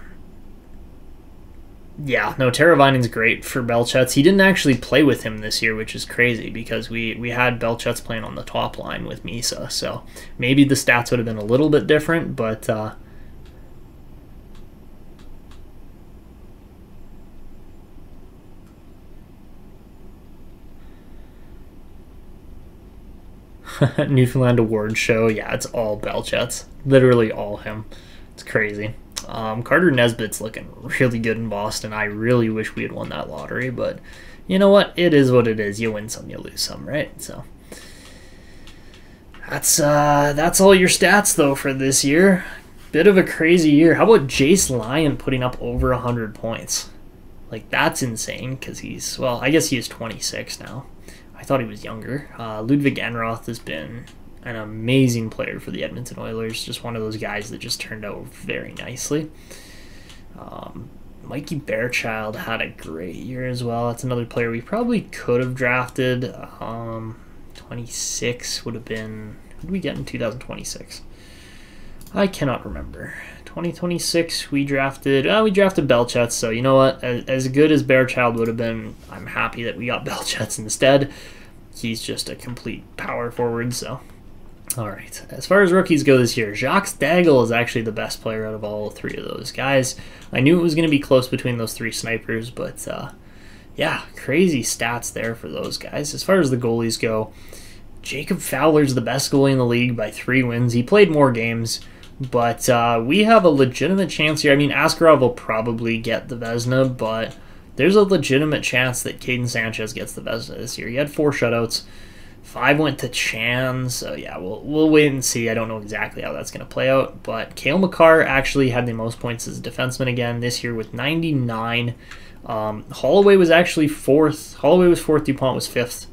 no, Teravainen's great for Belchetz. He didn't actually play with him this year, which is crazy because we had Belchetz playing on the top line with Misa, so maybe the stats would have been a little bit different, but Newfoundland Award Show, yeah, it's all Belchetz. Literally all him. It's crazy. Carter Nesbitt's looking really good in Boston. I really wish we had won that lottery, but you know what? It is what it is. You win some, you lose some, right? So that's all your stats, though, for this year. Bit of a crazy year. How about Jace Lyon putting up over 100 points? Like, that's insane because he's, well, I guess he is 26 now. I thought he was younger. Ludwig Enroth has been an amazing player for the Edmonton Oilers. Just one of those guys that just turned out very nicely. Mikey Bearchild had a great year as well. That's another player we probably could have drafted. 26 would have been... Who did we get in 2026? I cannot remember. 2026, we drafted Belchetz, so you know what? As good as Bearchild would have been, I'm happy that we got Belchetz instead. He's just a complete power forward, so... Alright, as far as rookies go this year, Jacques Stagel is actually the best player out of all 3 of those guys. I knew it was going to be close between those 3 snipers, but yeah, crazy stats there for those guys. As far as the goalies go, Jacob Fowler's the best goalie in the league by 3 wins. He played more games, but we have a legitimate chance here. I mean, Askarov will probably get the Vezina, but there's a legitimate chance that Caden Sanchez gets the Vezina this year. He had 4 shutouts. 5 went to Chan, so yeah, we'll wait and see. I don't know exactly how that's going to play out, but Cale Makar actually had the most points as a defenseman again this year with 99. Holloway was actually 4th. Holloway was 4th, DuPont was 5th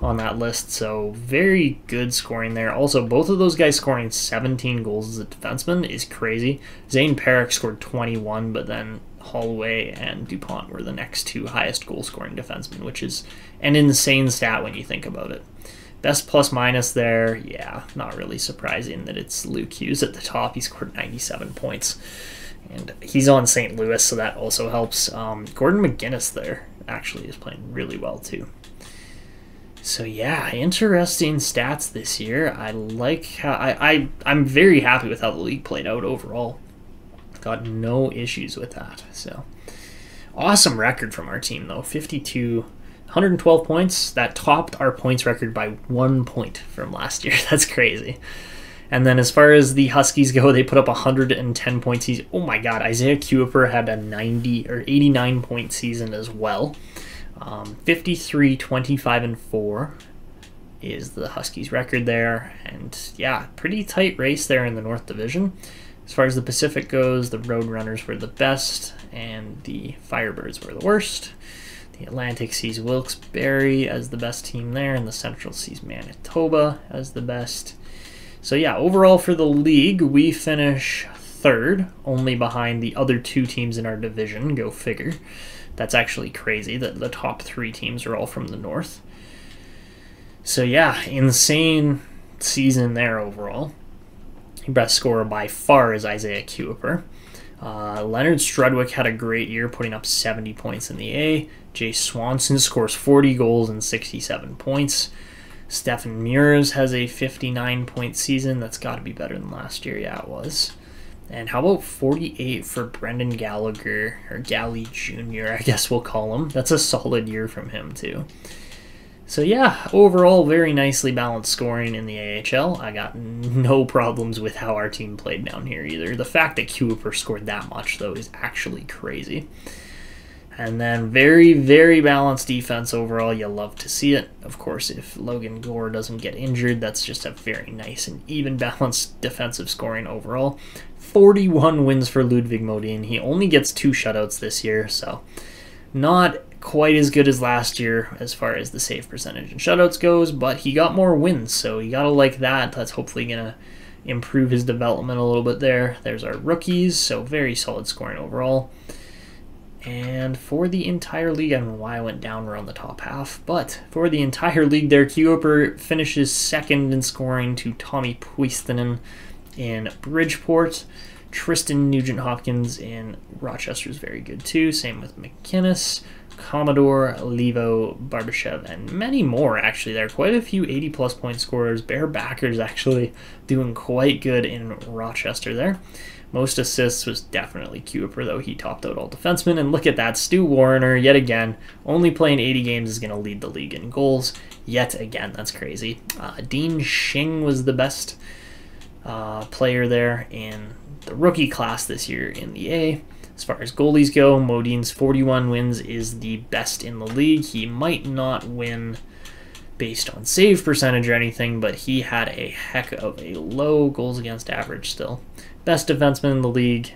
on that list, so very good scoring there. Also, both of those guys scoring 17 goals as a defenseman is crazy. Zane Perrick scored 21, but then Holloway and DuPont were the next 2 highest goal-scoring defensemen, which is an insane stat when you think about it. Best plus-minus there, yeah, not really surprising that it's Luke Hughes at the top. He scored 97 points, and he's on St. Louis, so that also helps. Gordon McGinnis there actually is playing really well, too. So yeah, interesting stats this year. I like how I'm very happy with how the league played out overall. Got no issues with that. So awesome record from our team though. 112 points. That topped our points record by 1 point from last year. That's crazy. And then as far as the Huskies go, they put up 110 points. Oh my god, Isaiah Kuiper had a 90 or 89 point season as well. 53, 25, and 4 is the Huskies record there. And yeah, pretty tight race there in the North Division. As far as the Pacific goes, the Roadrunners were the best and the Firebirds were the worst. The Atlantic sees Wilkes-Barre as the best team there, and the Central sees Manitoba as the best. So yeah, overall for the league, we finish third, only behind the other 2 teams in our division. Go figure. That's actually crazy that the top 3 teams are all from the North. So yeah, insane season there overall. Best scorer by far is Isaiah Kuiper. Leonard Strudwick had a great year, putting up 70 points in the A. Jay Swanson scores 40 goals and 67 points. Stefan Mures has a 59-point season. That's got to be better than last year. Yeah, it was. And how about 48 for Brendan Gallagher, or Gally Jr., I guess we'll call him. That's a solid year from him, too. So yeah, overall, very nicely balanced scoring in the AHL. I got no problems with how our team played down here either. The fact that Kuiper scored that much, though, is actually crazy. And then very, very balanced defense overall. You love to see it. Of course, if Logan Gore doesn't get injured, that's just a very nice and even balanced defensive scoring overall. 41 wins for Ludwig Modin. He only gets 2 shutouts this year, so not quite as good as last year as far as the save percentage and shutouts goes, but he got more wins, so you gotta like that. That's hopefully gonna improve his development a little bit there. There's our rookies, so very solid scoring overall. And for the entire league, I don't know why I went down around the top half, but for the entire league there, Kuiper finishes second in scoring to Tommy Puistinen in Bridgeport. Tristan Nugent-Hopkins in Rochester is very good too. Same with McInnes, Commodore, Levo, Barbashev, and many more actually. There are quite a few 80-plus point scorers. Bear Backers actually doing quite good in Rochester there. Most assists was definitely Kuiper, though. He topped out all defensemen. And look at that, Stu Warner, yet again, only playing 80 games is going to lead the league in goals. Yet again, that's crazy. Dean Shing was the best player there in the rookie class this year in the A. As far as goalies go, Modin's 41 wins is the best in the league. He might not win based on save percentage or anything, but he had a heck of a low goals against average still. Best defenseman in the league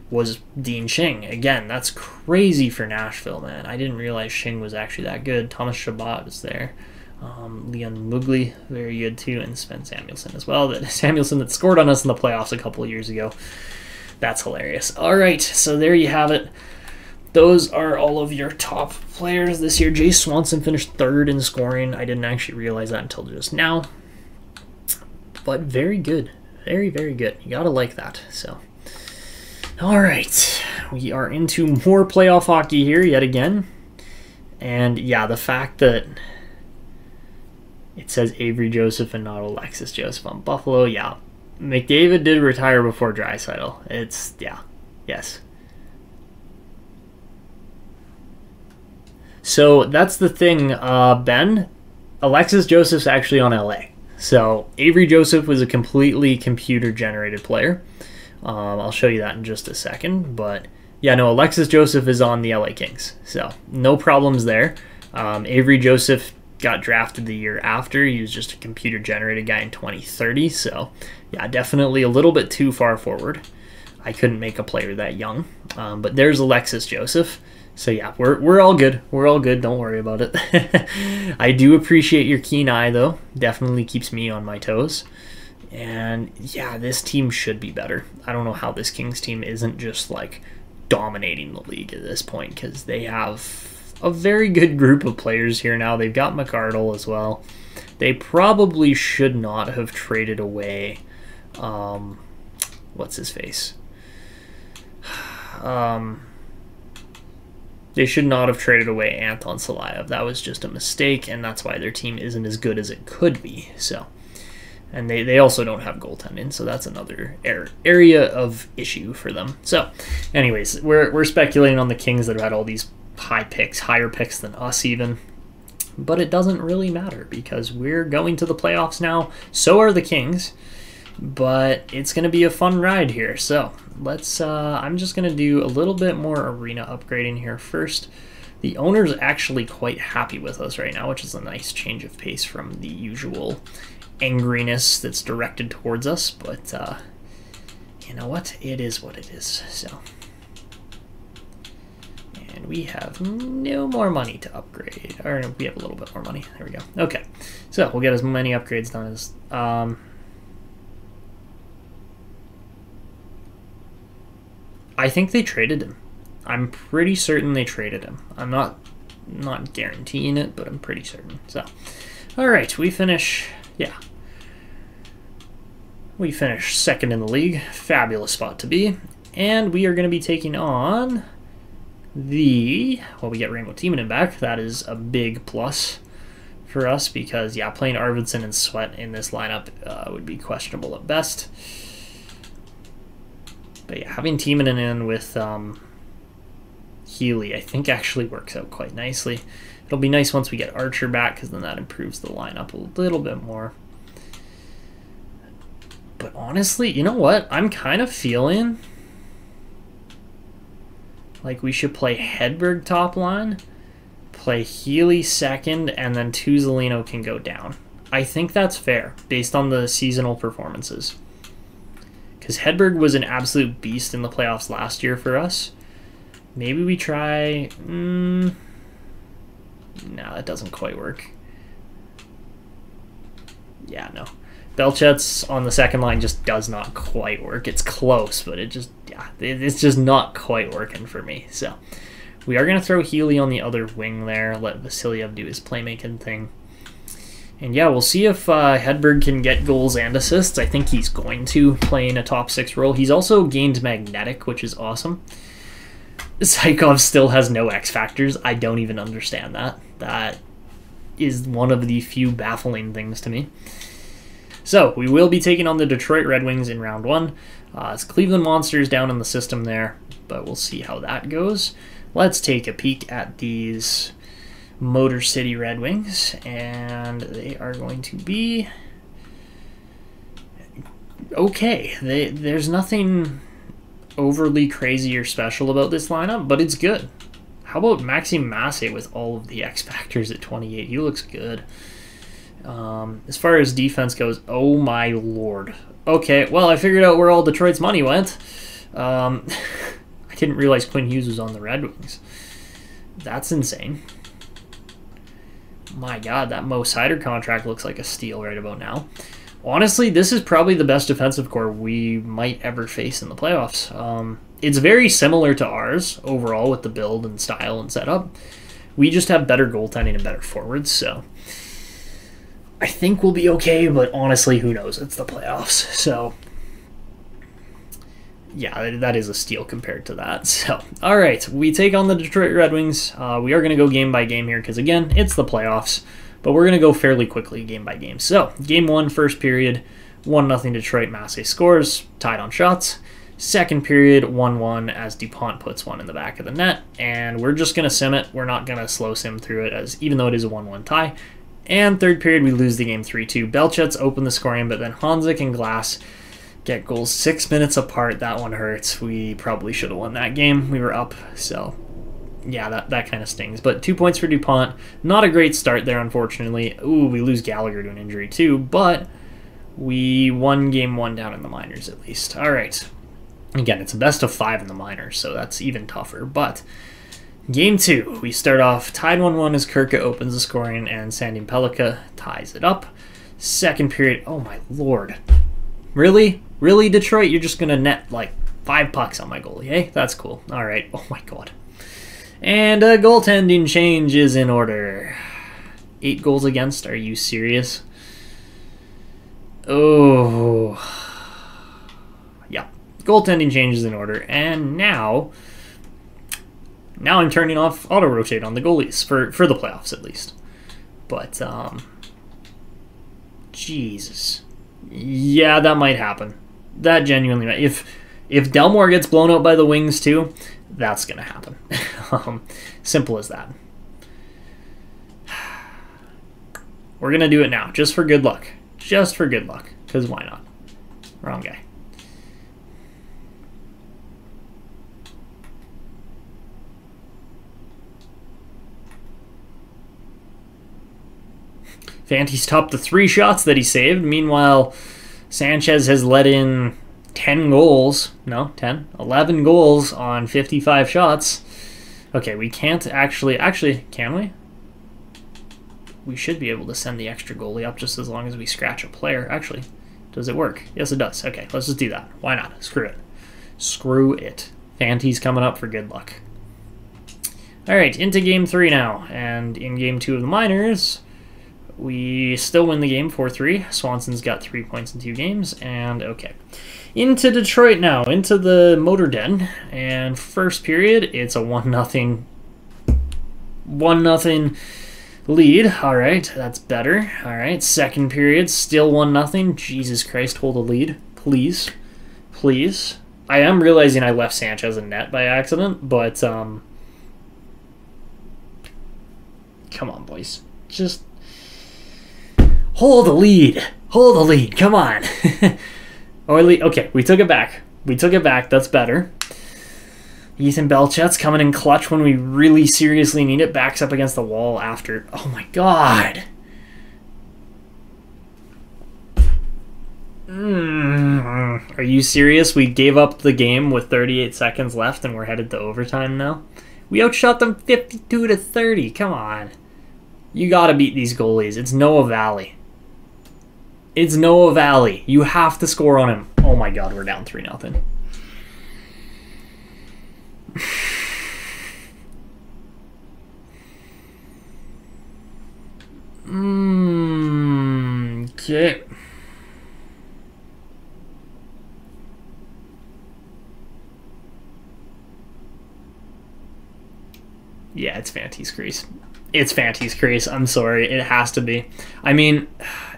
was Dean Shing. Again, that's crazy for Nashville, man. I didn't realize Shing was actually that good. Thomas Chabot was there. Leon Mugli, very good too, and Sven Samuelsson as well. Samuelsson that scored on us in the playoffs a couple of years ago. That's hilarious. All right, so there you have it. Those are all of your top players this year. Jay Swanson finished third in scoring. I didn't actually realize that until just now. But very good. Very, very good. You gotta like that. So, all right. We are into more playoff hockey here yet again. And yeah, the fact that it says Avery Joseph and not Alexis Joseph on Buffalo. Yeah. McDavid did retire before Draisaitl. It's, yeah. Yes. So that's the thing, Ben. Alexis Joseph's actually on LA. So Avery Joseph was a completely computer-generated player. I'll show you that in just a second. But yeah, no, Alexis Joseph is on the LA Kings. So no problems there. Avery Joseph got drafted the year after. He was just a computer-generated guy in 2030. So yeah, definitely a little bit too far forward. I couldn't make a player that young. But there's Alexis Joseph. So yeah, we're all good. We're all good. Don't worry about it. I do appreciate your keen eye, though. Definitely keeps me on my toes. And yeah, this team should be better. I don't know how this Kings team isn't just like dominating the league at this point, because they have a very good group of players here now. They've got McArdle as well. They probably should not have traded away. What's his face? They should not have traded away Anton Salayev. That was just a mistake, and that's why their team isn't as good as it could be. So, and they also don't have goaltending, so that's another area of issue for them. So, anyways, we're speculating on the Kings that have had all these high picks, higher picks than us even. But it doesn't really matter because we're going to the playoffs now. So are the Kings. But it's going to be a fun ride here. So let's, I'm just going to do a little bit more arena upgrading here first. The owner's actually quite happy with us right now, which is a nice change of pace from the usual angriness that's directed towards us. But you know what? It is what it is. So, and we have no more money to upgrade. Or we have a little bit more money. There we go. Okay. So we'll get as many upgrades done as... I think they traded him. I'm pretty certain they traded him. I'm not guaranteeing it, but I'm pretty certain. So, all right, we finish. Yeah, we finish second in the league. Fabulous spot to be, and we are going to be taking on the. Well, we get Rainbow Timonen back. That is a big plus for us because yeah, playing Arvidsson and Sweat in this lineup would be questionable at best. But yeah, having Timonen in with Healy, I think actually works out quite nicely. It'll be nice once we get Archer back, because then that improves the lineup a little bit more. But honestly, you know what? I'm kind of feeling like we should play Hedberg top line, play Healy second, and then Tuzolino can go down. I think that's fair, based on the seasonal performances. Because Hedberg was an absolute beast in the playoffs last year for us. Maybe we try... no, that doesn't quite work. Yeah, no. Belchetz on the second line just does not quite work. It's close, but it's just not quite working for me. So we are going to throw Healy on the other wing there, let Vasilyev do his playmaking thing. And yeah, we'll see if Hedberg can get goals and assists. I think he's going to play in a top 6 role. He's also gained magnetic, which is awesome. Zykov still has no X factors. I don't even understand that. That is one of the few baffling things to me. So we will be taking on the Detroit Red Wings in round 1. It's Cleveland Monsters down in the system there, but we'll see how that goes. Let's take a peek at these Motor City Red Wings, and they are going to be okay. There's nothing overly crazy or special about this lineup, but it's good. How about Maxime Massé with all of the X factors at 28? He looks good. As far as defense goes, oh my lord. Okay, well, I figured out where all Detroit's money went. I didn't realize Quinn Hughes was on the Red Wings. That's insane. My God, that Mo Seider contract looks like a steal right about now. Honestly, this is probably the best defensive core we might ever face in the playoffs. It's very similar to ours overall with the build and style and setup. We just have better goaltending and better forwards, so I think we'll be okay, but honestly, who knows? It's the playoffs, so yeah, that is a steal compared to that. So, all right, we take on the Detroit Red Wings. We are going to go game by game here because, again, it's the playoffs, but we're going to go fairly quickly game by game. So, game 1, first period, 1-0 Detroit. Massé scores, tied on shots. Second period, 1-1 as DuPont puts one in the back of the net, and we're just going to sim it. We're not going to slow sim through it, as even though it is a 1-1 tie. And third period, we lose the game 3-2. Belchetz opened the scoring, but then Honzik and Glass get goals 6 minutes apart. That one hurts. We probably should have won that game. We were up, so yeah, that kind of stings. But 2 points for DuPont. Not a great start there, unfortunately. Ooh, we lose Gallagher to an injury too, but we won game 1 down in the minors at least. All right. Again, it's a best of 5 in the minors, so that's even tougher. But game 2, we start off tied 1-1 as Kirka opens the scoring and Sandy Pellikka ties it up. Second period, oh my lord. Really? Really, Detroit? You're just going to net like 5 pucks on my goalie, eh? That's cool. All right. Oh, my God. And a goaltending change is in order. 8 goals against? Are you serious? Oh. Yeah. Goaltending change is in order. And now, Now I'm turning off auto-rotate on the goalies, for the playoffs at least. But, Jesus. Yeah, that might happen. That genuinely might. If Delmore gets blown out by the Wings too, that's going to happen. Simple as that. We're going to do it now, just for good luck. Just for good luck, because why not? Wrong guy. Fanti's topped the 3 shots that he saved. Meanwhile, Sanchez has let in 10 goals. No, 10. 11 goals on 55 shots. Okay, we can't actually... Actually, can we? We should be able to send the extra goalie up just as long as we scratch a player. Actually, does it work? Yes, it does. Okay, let's just do that. Why not? Screw it. Screw it. Fanti's coming up for good luck. All right, into Game 3 now. And in Game 2 of the minors... We still win the game 4-3. Swanson's got 3 points in 2 games, and okay. Into Detroit now, into the Motor Den, and first period, it's a 1-0 lead. All right, that's better. All right, second period, still 1-0. Jesus Christ, hold a lead, please, please. I am realizing I left Sanchez in net by accident, but come on, boys, just. Hold the lead. Hold the lead. Come on. Okay, we took it back. We took it back. That's better. Ethan Belchetz coming in clutch when we really seriously need it. Backs up against the wall after. Oh my god. Are you serious? We gave up the game with 38 seconds left and we're headed to overtime now? We outshot them 52-30. Come on. You gotta beat these goalies. It's Noah Valley. It's Noah Valley. You have to score on him. Oh my god, we're down 3-0. Okay. Yeah, it's Fanti's crease. It's Fanti's crease. I'm sorry. It has to be. I mean,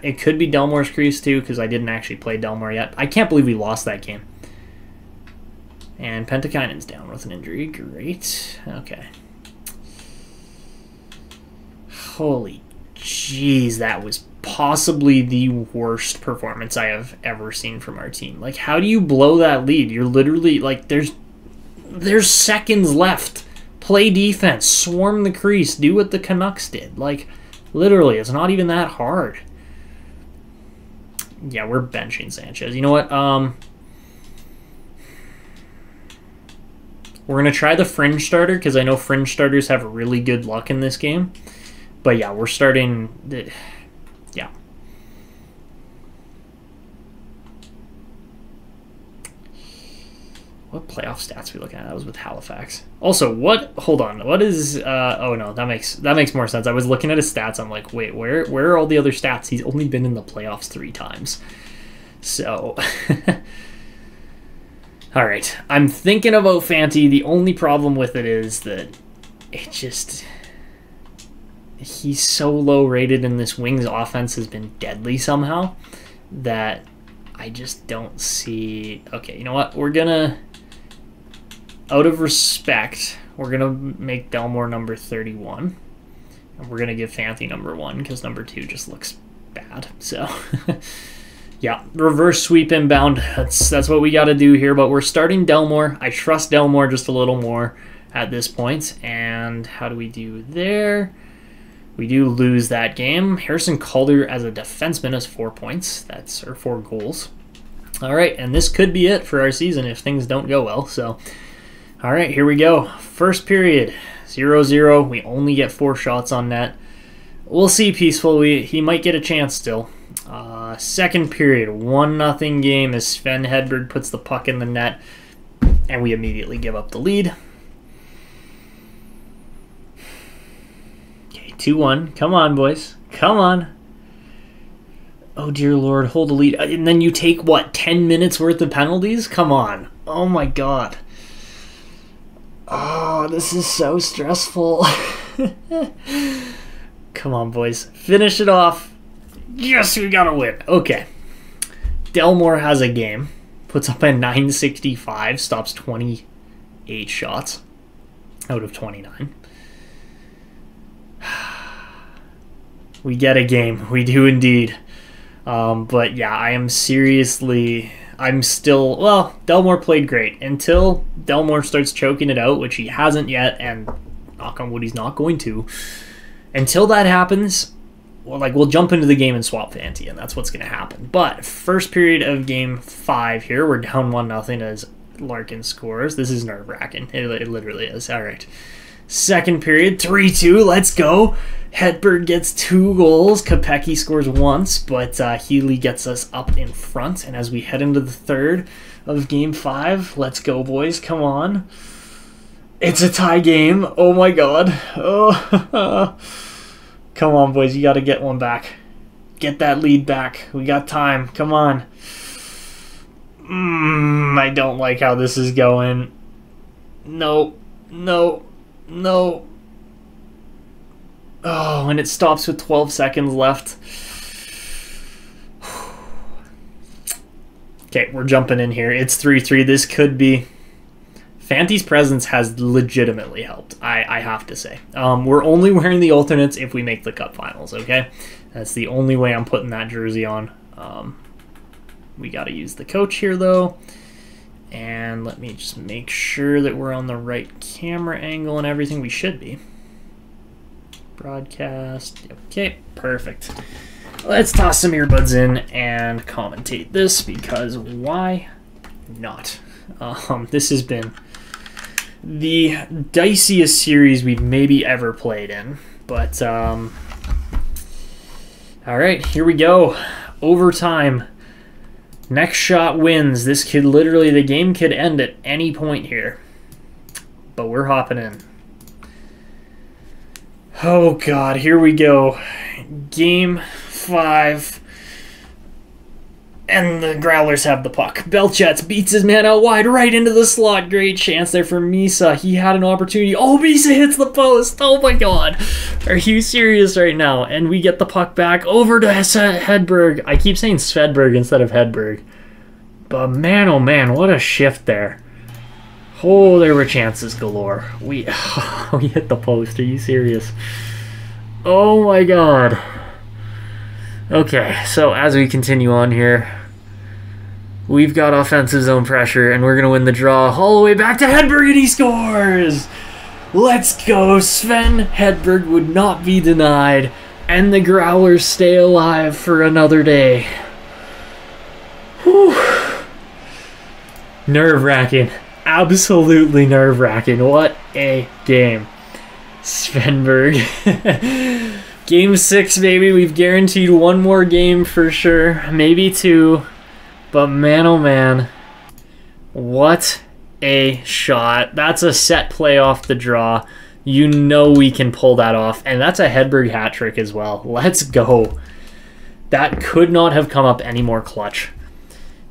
it could be Delmore's crease too, because I didn't actually play Delmore yet. I can't believe we lost that game. And Pentikainen's down with an injury. Great. Okay. Holy jeez, that was possibly the worst performance I have ever seen from our team. Like, how do you blow that lead? You're literally, like, there's seconds left. Play defense, swarm the crease, do what the Canucks did. Like, literally, it's not even that hard. Yeah, we're benching Sanchez. You know what? We're going to try the fringe starter, because I know fringe starters have really good luck in this game. But yeah, we're starting... Yeah. What playoff stats are we looking at? That was with Halifax. Also, what? Hold on. What is? Oh no, that makes more sense. I was looking at his stats. I'm like, wait, where are all the other stats? He's only been in the playoffs 3 times. So, all right. I'm thinking about Fanti. The only problem with it is that he's so low rated, and this Wings offense has been deadly somehow that I just don't see. Okay, you know what? We're gonna. Out of respect, we're going to make Delmore number 31. And we're going to give Fanti number 1 because number 2 just looks bad. So, yeah, reverse sweep inbound. That's what we got to do here. But we're starting Delmore. I trust Delmore just a little more at this point. And how do we do there? We do lose that game. Harrison Calder as a defenseman has 4 points. Or 4 goals. All right, and this could be it for our season if things don't go well. So... All right, here we go. First period, 0-0. We only get 4 shots on net. We'll see, Peaceful. He might get a chance still. Second period, 1-0 game as Sven Hedberg puts the puck in the net, and we immediately give up the lead. Okay, 2-1. Come on, boys. Come on. Oh, dear Lord, hold the lead. And then you take, what, 10 minutes worth of penalties? Come on. Oh, my God. Oh, this is so stressful. Come on, boys. Finish it off. Yes, we got to win. Okay. Delmore has a game. Puts up a 965. Stops 28 shots out of 29. We get a game. We do indeed. But yeah, I am seriously... I'm still... Well, Delmore played great. Until Delmore starts choking it out, which he hasn't yet, and knock on wood, he's not going to. Until that happens, well, we'll jump into the game and swap Fanti, and that's what's going to happen. But first period of Game 5 here, we're down 1-0 as Larkin scores. This is nerve-wracking. It literally is. All right. Second period, 3-2. Let's go. Hedberg gets 2 goals. Kopecky scores once, but Healy gets us up in front. And as we head into the third of Game 5, let's go, boys. Come on. It's a tie game. Oh, my God. Oh, come on, boys. You got to get one back. Get that lead back. We got time. Come on. I don't like how this is going. No. No. No. Oh, and it stops with 12 seconds left. Okay, we're jumping in here. It's 3-3. This could be... Fanti's presence has legitimately helped, I have to say. We're only wearing the alternates if we make the Cup Finals, okay? That's the only way I'm putting that jersey on. We got to use the coach here, though. And let me just make sure that we're on the right camera angle and everything. We should be. Broadcast. Okay, perfect. Let's toss some earbuds in and commentate this, because why not? This has been the diciest series we've maybe ever played in. But, all right, here we go. Overtime. Next shot wins. This could literally, the game could end at any point here. But we're hopping in. Oh, God, here we go. Game 5. And the Growlers have the puck. Belchetz beats his man out wide right into the slot. Great chance there for Misa. He had an opportunity. Oh, Misa hits the post. Oh, my God. Are you serious right now? And we get the puck back over to Hedberg. I keep saying Svedberg instead of Hedberg. But, man, oh, man, what a shift there. Oh, there were chances galore. We hit the post. Are you serious? Oh, my God. Okay, so as we continue on here, we've got offensive zone pressure, and we're going to win the draw all the way back to Hedberg, and he scores! Let's go! Sven Hedberg would not be denied, and the Growlers stay alive for another day. Whew. Nerve-wracking. Absolutely nerve-wracking. What a game. Svenberg. Game 6, baby. We've guaranteed one more game for sure. Maybe 2. But man, oh man. What a shot. That's a set play off the draw. You know we can pull that off. And that's a Hedberg hat trick as well. Let's go. That could not have come up any more clutch.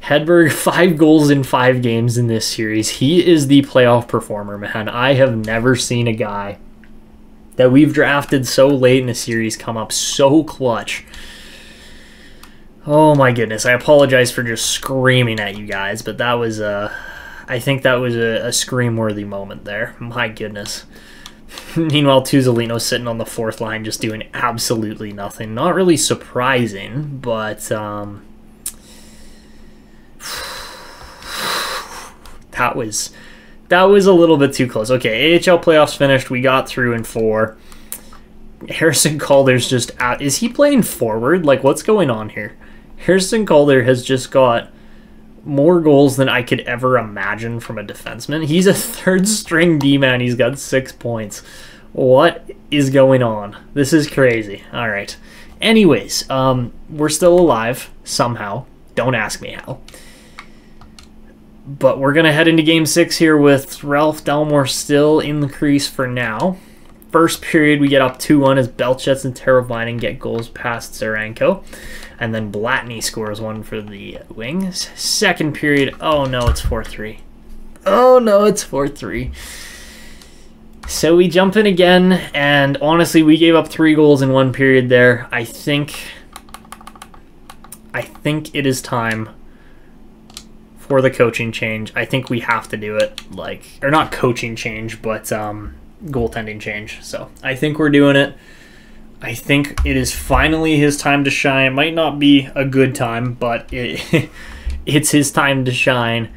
Hedberg, 5 goals in 5 games in this series. He is the playoff performer, man. I have never seen a guy that we've drafted so late in a series come up so clutch. Oh my goodness, I apologize for just screaming at you guys, but that was I think that was a scream-worthy moment there. My goodness. Meanwhile, Tuzolino's sitting on the 4th line just doing absolutely nothing. Not really surprising, but that was a little bit too close. Okay, AHL playoffs finished. We got through in 4. Harrison Calder's just out. Is he playing forward? Like, what's going on here? Harrison Calder has just got more goals than I could ever imagine from a defenseman. He's a 3rd-string D-man. He's got 6 points. What is going on? This is crazy. All right. Anyways, we're still alive somehow. Don't ask me how. But we're going to head into Game 6 here with Ralph Delmore still in the crease for now. First period, we get up 2-1 as Belchetz and Teravainen get goals past Zaranko. And then Blatney scores one for the Wings. Second period, oh no, it's 4-3. Oh no, it's 4-3. So we jump in again, and honestly, we gave up 3 goals in 1 period there. I think it is time for the coaching change. I think we have to do it, like, or not coaching change, but goaltending change. So I think we're doing it. I think it is finally his time to shine. It might not be a good time, but it's his time to shine.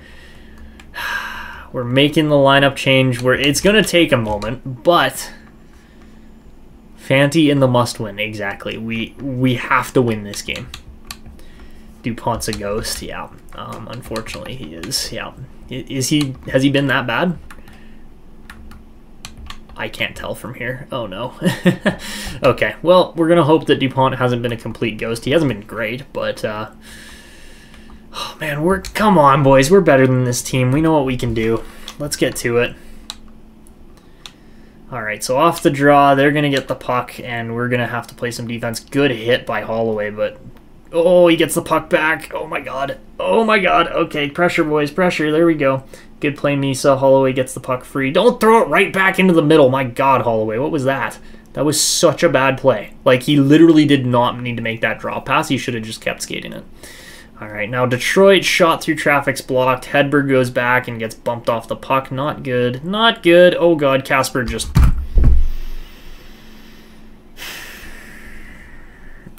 We're making the lineup change where it's going to take a moment, but Fanti in the must-win, exactly. We have to win this game. DuPont's a ghost, yeah. Unfortunately, he is, yeah. Has he been that bad? I can't tell from here. Oh, no. Okay, well, we're going to hope that DuPont hasn't been a complete ghost. He hasn't been great, but... oh, man, come on, boys. We're better than this team. We know what we can do. Let's get to it. All right, so off the draw, they're going to get the puck, and we're going to have to play some defense. Good hit by Holloway, but... oh, he gets the puck back. Oh, my God. Oh, my God. Okay, pressure, boys. Pressure. There we go. Good play, Misa. Holloway gets the puck free. Don't throw it right back into the middle. My God, Holloway. What was that? That was such a bad play. Like, he literally did not need to make that drop pass. He should have just kept skating it. All right, now Detroit shot through traffic's blocked. Hedberg goes back and gets bumped off the puck. Not good. Not good. Oh, God. Casper just...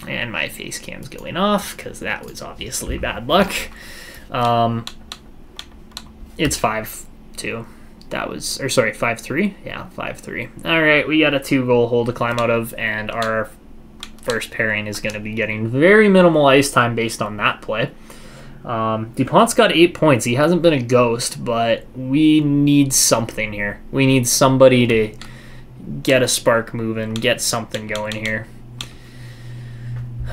and my face cam's going off because that was obviously bad luck. It's 5-2. That was... or sorry, 5-3? Yeah, 5-3. All right, we got a 2-goal hole to climb out of, and our... first pairing is going to be getting very minimal ice time based on that play. DuPont's got 8 points. He hasn't been a ghost, but we need something here. We need somebody to get a spark moving, get something going here.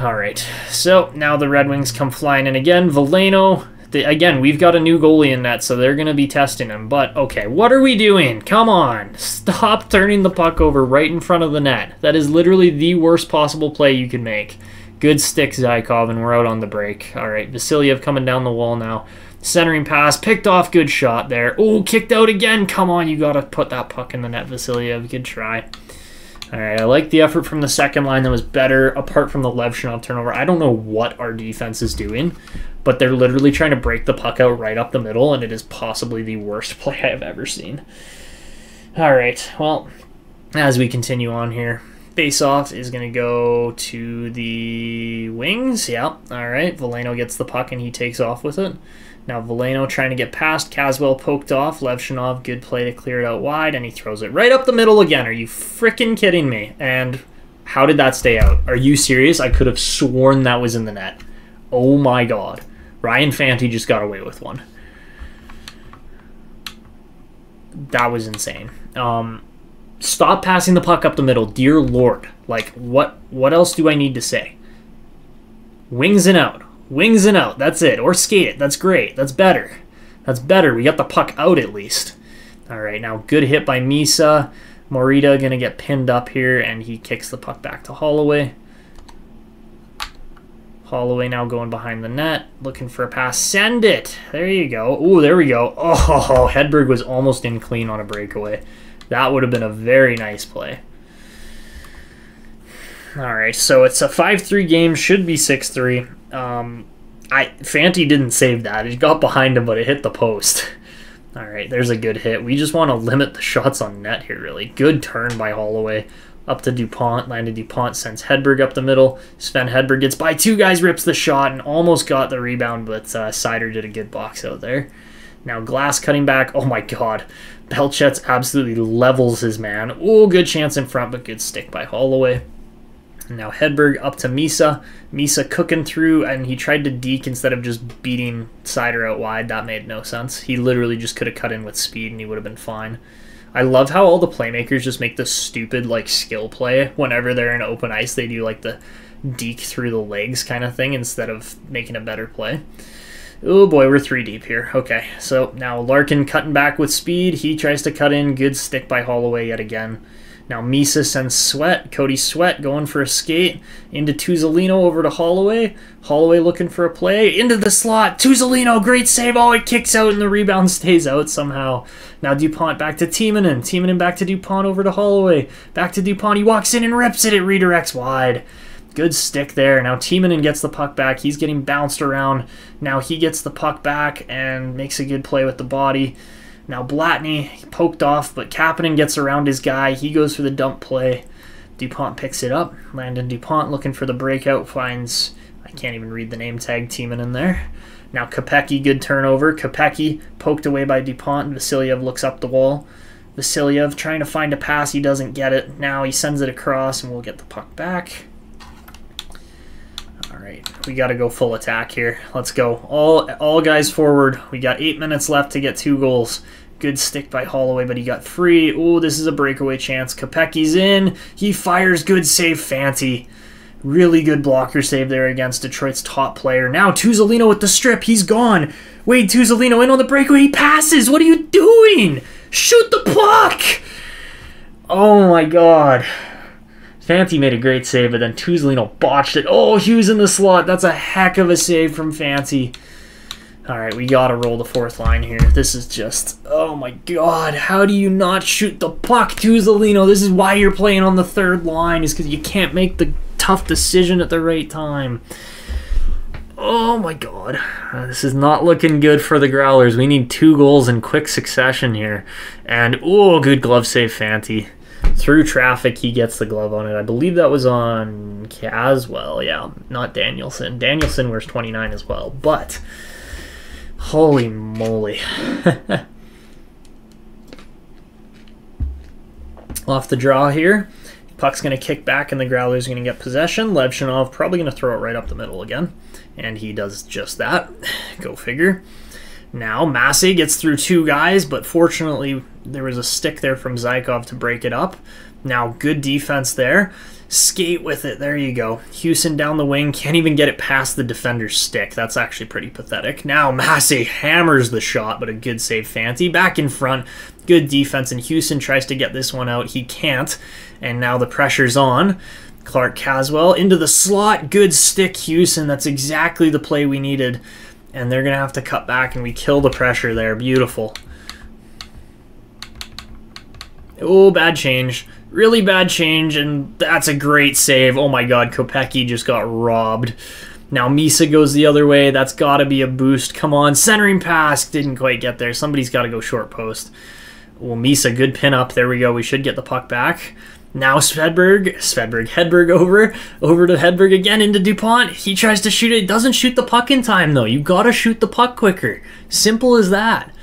All right, so now the Red Wings come flying in again. Veleno, again, we've got a new goalie in net, so they're going to be testing him. But, okay, what are we doing? Come on. Stop turning the puck over right in front of the net. That is literally the worst possible play you can make. Good stick, Zykov, and we're out on the break. All right, Vasiliev coming down the wall now. Centering pass, picked off, good shot there. Oh, kicked out again. Come on, you got to put that puck in the net, Vasiliev. Good try. All right, I like the effort from the second line. That was better, apart from the Levshunov turnover. I don't know what our defense is doing, but they're literally trying to break the puck out right up the middle, and it is possibly the worst play I've ever seen. All right, well, as we continue on here, face-off is going to go to the wings. Yeah, all right, Veleno gets the puck, and he takes off with it. Now Veleno trying to get past, Caswell poked off, Levshunov, good play to clear it out wide, and he throws it right up the middle again. Are you freaking kidding me? And how did that stay out? Are you serious? I could have sworn that was in the net. Oh my God. Ryan Fanti just got away with one. That was insane. Stop passing the puck up the middle, dear Lord. Like, what else do I need to say? Wings and out. Wings and out. That's it. Or skate it. That's great. That's better. That's better. We got the puck out at least. All right, now good hit by Misa. Morita going to get pinned up here, and he kicks the puck back to Holloway. Holloway now going behind the net, looking for a pass. Send it. There you go. Oh, there we go. Oh, Hedberg was almost in clean on a breakaway. That would have been a very nice play. All right, so it's a 5-3 game. Should be 6-3. Fanti didn't save that. He got behind him, but it hit the post. All right, there's a good hit. We just want to limit the shots on net here, really. Good turn by Holloway. Up to DuPont. Landon DuPont sends Hedberg up the middle. Sven Hedberg gets by 2 guys, rips the shot, and almost got the rebound, but Sider did a good box out there. Now Glass cutting back. Oh, my God. Belchetz absolutely levels his man. Oh, good chance in front, but good stick by Holloway. Now Hedberg up to Misa. Misa cooking through, and he tried to deke instead of just beating Sider out wide. That made no sense. He literally just could have cut in with speed, and he would have been fine. I love how all the playmakers just make the stupid, like, skill play. Whenever they're in open ice, they do, like, the deke through the legs kind of thing instead of making a better play. Oh, boy, we're 3 deep here. Okay, so now Larkin cutting back with speed. He tries to cut in. Good stick by Holloway yet again. Now Misa sends Cody Sweat going for a skate into Tuzolino over to Holloway. Holloway looking for a play into the slot. Tuzolino, great save. Oh, it kicks out and the rebound stays out somehow. Now DuPont back to Timonen. Timonen back to DuPont over to Holloway. Back to DuPont. He walks in and rips it. It redirects wide. Good stick there. Now Timonen gets the puck back. He's getting bounced around. Now he gets the puck back and makes a good play with the body. Now Blatney poked off, but Kapanen gets around his guy. He goes for the dump play. DuPont picks it up. Landon DuPont looking for the breakout. Finds, I can't even read the name tag, Timonen there. Now Kopecky, good turnover. Kopecky poked away by DuPont. Vasilyev looks up the wall. Vasilyev trying to find a pass. He doesn't get it. Now he sends it across, and we'll get the puck back. All right, we got to go full attack here. Let's go. All guys forward. We got 8 minutes left to get 2 goals. Good stick by Holloway, but he got free. Oh, this is a breakaway chance. Kopecky's in. He fires. Good save, Fanti. Really good blocker save there against Detroit's top player. Now Tuzolino with the strip. He's gone. Wade Tuzolino in on the breakaway. He passes. What are you doing? Shoot the puck. Oh, my God. Fanti made a great save, but then Tuzolino botched it. Oh, Hughes in the slot. That's a heck of a save from Fanti. All right, we got to roll the 4th line here. This is just, oh my God. How do you not shoot the puck, Tuzolino? This is why you're playing on the 3rd line, is because you can't make the tough decision at the right time. Oh my God. This is not looking good for the Growlers. We need 2 goals in quick succession here. And, oh, good glove save, Fanti. Through traffic, he gets the glove on it. I believe that was on Caswell. Yeah, not Danielson. Danielson wears 29 as well, but holy moly. Off the draw here. Puck's going to kick back, and the Growlers are going to get possession. Levshunov probably going to throw it right up the middle again, and he does just that. Go figure. Now, Massey gets through 2 guys, but fortunately there was a stick there from Zykov to break it up. Now, good defense there. Skate with it. There you go. Houston down the wing. Can't even get it past the defender's stick. That's actually pretty pathetic. Now, Massey hammers the shot, but a good save, Fanti. Back in front. Good defense, and Houston tries to get this one out. He can't, and now the pressure's on. Clark Caswell into the slot. Good stick, Houston. That's exactly the play we needed. And they're going to have to cut back, and we kill the pressure there. Beautiful. Oh, bad change. Really bad change, and that's a great save. Oh my God, Kopecky just got robbed. Now Misa goes the other way. That's got to be a boost. Come on, centering pass. Didn't quite get there. Somebody's got to go short post. Well, Misa, good pin up. There we go. We should get the puck back. Now Hedberg over to Hedberg again into DuPont. He tries to shoot it. Doesn't shoot the puck in time, though. You got to shoot the puck quicker. Simple as that.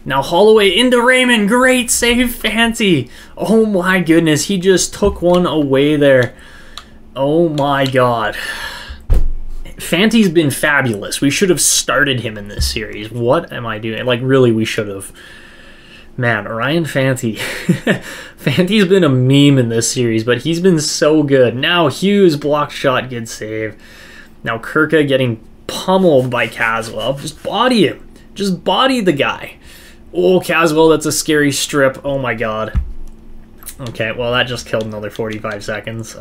Now Holloway into Raymond. Great save, Fanti. Oh my goodness. He just took one away there. Oh my God. Fanti's been fabulous. We should have started him in this series. What am I doing? Like, really, we should have. Man, Ryan Fanti. Fanti's been a meme in this series, but he's been so good. Now Hughes, blocked shot, good save. Now Kirka getting pummeled by Caswell. Just body him. Just body the guy. Oh, Caswell, that's a scary strip. Oh my God. Okay, well, that just killed another 45 seconds.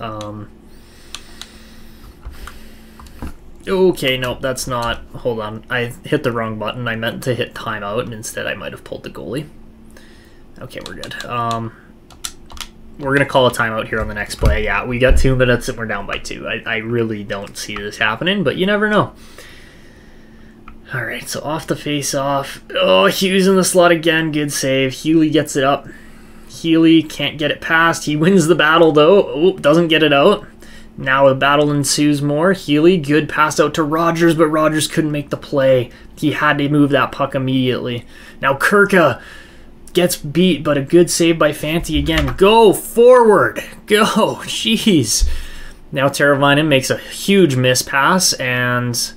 Okay, nope, that's not... Hold on. I hit the wrong button. I meant to hit timeout, and instead I might have pulled the goalie. Okay, we're good. We're going to call a timeout here on the next play. Yeah, we got 2 minutes and we're down by 2. I really don't see this happening, but you never know. All right, so off the face-off. Oh, Hughes in the slot again. Good save. Healy gets it up. Healy can't get it past. He wins the battle, though. Oh, doesn't get it out. Now a battle ensues more. Healy, good pass out to Rogers, but Rogers couldn't make the play. He had to move that puck immediately. Now Kirka gets beat, but a good save by Fanti again. Go forward. Go. Jeez. Now Teravainen makes a huge miss pass, and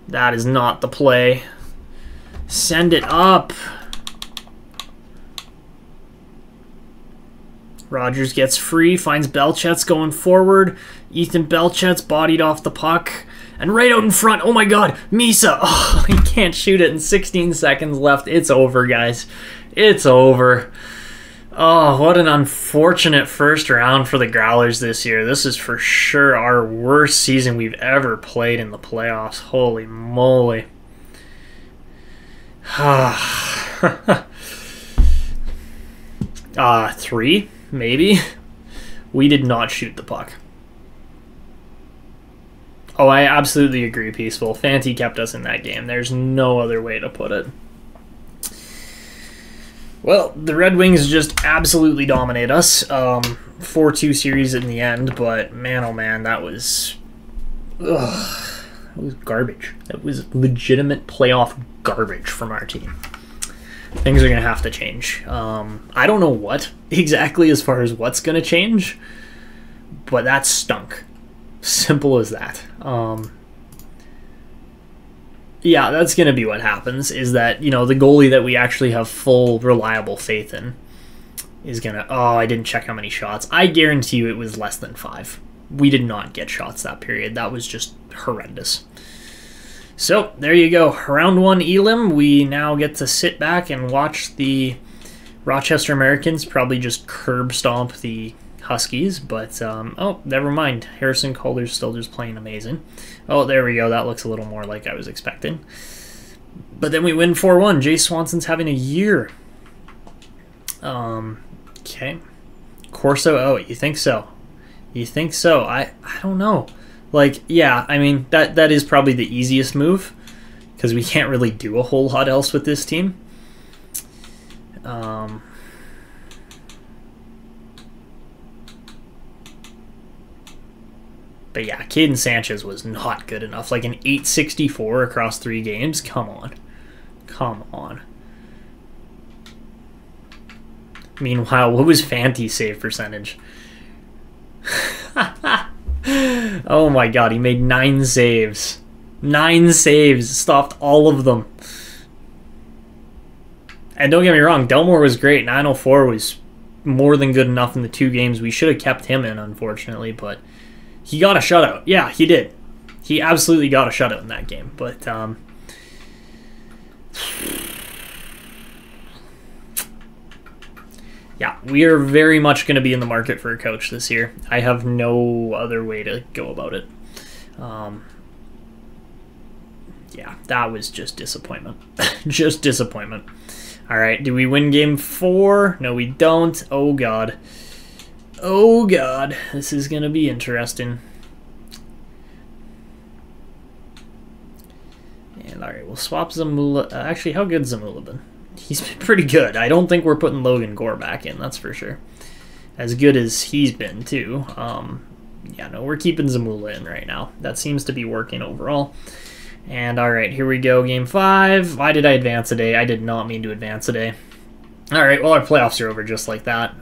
that is not the play. Send it up. Rogers gets free, finds Belchetz going forward. Ethan Belchetz bodied off the puck. And right out in front, oh my God, Misa. Oh, he can't shoot it in 16 seconds left. It's over, guys. It's over. Oh, what an unfortunate first round for the Growlers this year. This is for sure our worst season we've ever played in the playoffs. Holy moly. 3, maybe? We did not shoot the puck. Oh, I absolutely agree, Peaceful. Fanti kept us in that game. There's no other way to put it. Well, the Red Wings just absolutely dominate us. 4-2 series in the end, but man, oh man, that was... Ugh, that was garbage. That was legitimate playoff garbage from our team. Things are going to have to change. I don't know what exactly as far as what's going to change, but that stunk. Simple as that. Yeah, that's going to be what happens, is that, you know, the goalie that we actually have full, reliable faith in is going to... Oh, I didn't check how many shots. I guarantee you it was less than 5. We did not get shots that period. That was just horrendous. So, there you go. Round 1 Elim. We now get to sit back and watch the Rochester Americans probably just curb stomp the Huskies, but, oh, never mind. Harrison Calder's still just playing amazing. Oh, there we go. That looks a little more like I was expecting. But then we win 4-1. Jay Swanson's having a year. Okay. Corso, oh, you think so? You think so? I don't know. Like, yeah, I mean, that is probably the easiest move, because we can't really do a whole lot else with this team. But yeah, Caden Sanchez was not good enough. Like an 864 across 3 games? Come on. Come on. Meanwhile, what was Fanti's save percentage? Oh my god, he made 9 saves. 9 saves. Stopped all of them. And don't get me wrong, Delmore was great. 904 was more than good enough in the 2 games. We should have kept him in, unfortunately, but... He got a shutout. Yeah, he did. He absolutely got a shutout in that game. But, yeah, we are very much going to be in the market for a coach this year. I have no other way to go about it. Yeah, that was just disappointment. Just disappointment. All right, do we win game 4? No, we don't. Oh, God. Oh, God. This is going to be interesting. And, all right, we'll swap Zamula. Actually, how good's Zamula been? He's been pretty good. I don't think we're putting Logan Gore back in, that's for sure. As good as he's been, too. Yeah, no, we're keeping Zamula in right now. That seems to be working overall. And, all right, here we go, game 5. Why did I advance a day? I did not mean to advance a day. All right, well, our playoffs are over just like that.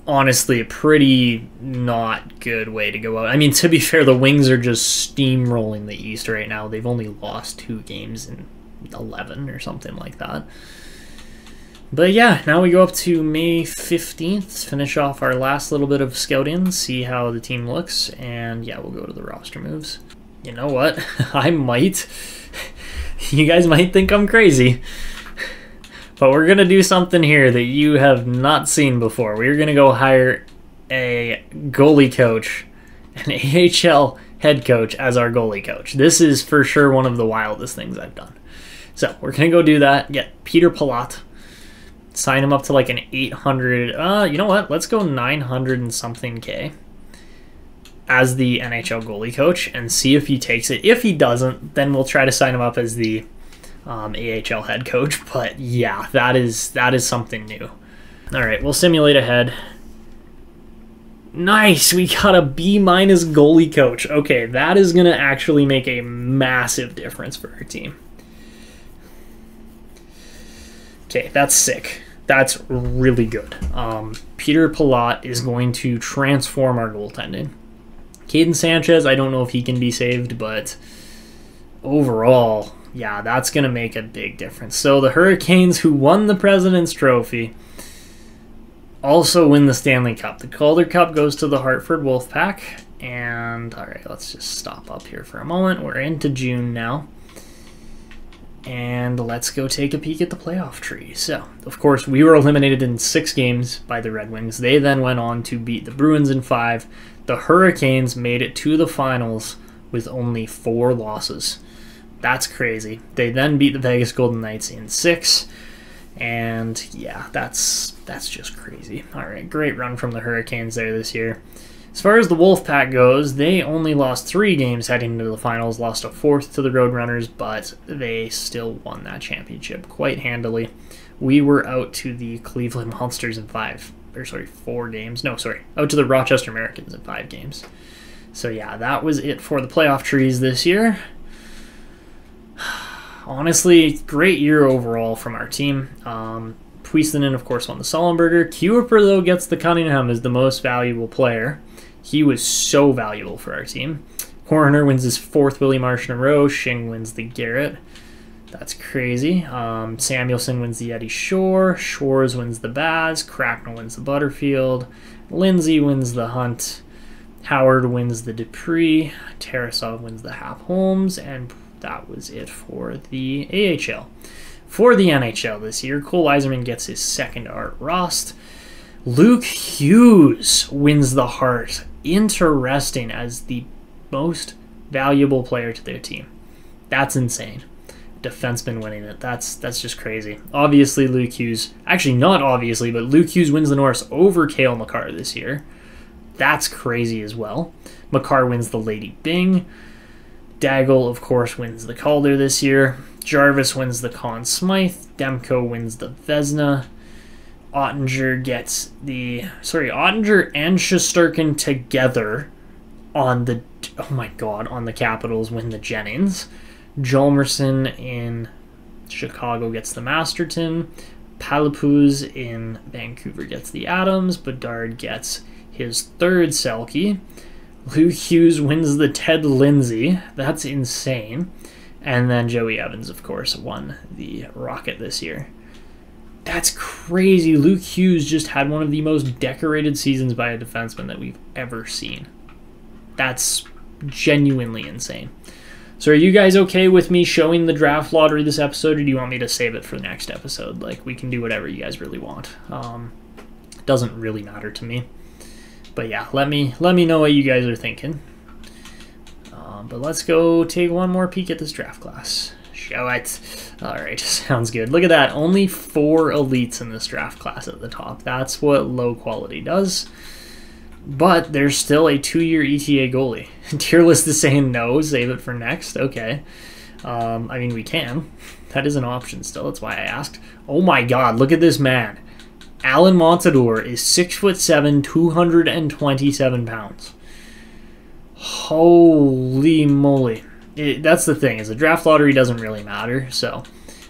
Honestly, a pretty not good way to go out. I mean, to be fair, the Wings are just steamrolling the East right now. They've only lost 2 games in 11 or something like that. But yeah, now we go up to May 15th, finish off our last little bit of scouting, see how the team looks, and yeah, we'll go to the roster moves. You know what? I might. You guys might think I'm crazy. But we're going to do something here that you have not seen before. We're going to go hire a goalie coach, an AHL head coach as our goalie coach. This is for sure one of the wildest things I've done. So we're going to go do that, get Peter Palat, sign him up to like an 800, you know what? Let's go 900 and something K as the NHL goalie coach and see if he takes it. If he doesn't, then we'll try to sign him up as the AHL head coach, but yeah, that is something new. All right, we'll simulate ahead. Nice, we got a B- goalie coach. Okay, that is going to actually make a massive difference for our team. Okay, that's sick. That's really good. Peter Palat is going to transform our goaltending. Caden Sanchez, I don't know if he can be saved, but overall... yeah, that's going to make a big difference. So the Hurricanes, who won the President's Trophy, also win the Stanley Cup. The Calder Cup goes to the Hartford Wolfpack. And, all right, let's just stop up here for a moment. We're into June now. And let's go take a peek at the playoff tree. So, of course, we were eliminated in 6 games by the Red Wings. They then went on to beat the Bruins in 5. The Hurricanes made it to the finals with only 4 losses. That's crazy. They then beat the Vegas Golden Knights in 6. And yeah, that's just crazy. All right, great run from the Hurricanes there this year. As far as the Wolfpack goes, they only lost 3 games heading into the finals, lost a 4th to the Roadrunners, but they still won that championship quite handily. We were out to the Cleveland Monsters in 4 games. No, sorry, out to the Rochester Americans in 5 games. So yeah, that was it for the playoff trees this year. Honestly, great year overall from our team. Puistonen, of course, won the Sullenberger. Kuiper, though, gets the Cunningham as the most valuable player. He was so valuable for our team. Coroner wins his 4th Willie Marsh in a row. Shing wins the Garrett. That's crazy. Samuelson wins the Eddie Shore. Schwarz wins the Baz. Cracknell wins the Butterfield. Lindsay wins the Hunt. Howard wins the Dupree. Tarasov wins the Hap Holmes. And that was it for the AHL. For the NHL this year, Cole Eiserman gets his 2nd Art Rost. Luke Hughes wins the Hart. Interesting, as the most valuable player to their team. That's insane. Defenseman winning it. That's just crazy. Obviously, Luke Hughes. Actually, not obviously, but Luke Hughes wins the Norris over Cale Makar this year. That's crazy as well. Makar wins the Lady Byng. Daigle, of course, wins the Calder this year. Jarvis wins the Conn Smythe. Demko wins the Vezina. Ottinger gets the... Ottinger and Shesterkin together on the... Oh my god, on the Capitals win the Jennings. Jalmerson in Chicago gets the Masterton. Palapuz in Vancouver gets the Adams. Bedard gets his 3rd Selke. Luke Hughes wins the Ted Lindsay. That's insane. And then Joey Evans, of course, won the Rocket this year. That's crazy. Luke Hughes just had one of the most decorated seasons by a defenseman that we've ever seen. That's genuinely insane. So are you guys okay with me showing the draft lottery this episode, or do you want me to save it for the next episode? Like, we can do whatever you guys really want. It doesn't really matter to me. But yeah, let me know what you guys are thinking. But let's go take one more peek at this draft class. Show it. Alright, sounds good. Look at that. Only 4 elites in this draft class at the top. That's what low quality does. But there's still a 2-year ETA goalie. Tier list is saying no, save it for next. Okay. I mean, we can. That is an option still. That's why I asked. Oh my god, look at this man. Alan Montador is 6'7", 227 pounds. Holy moly. That's the thing, is the draft lottery doesn't really matter, so,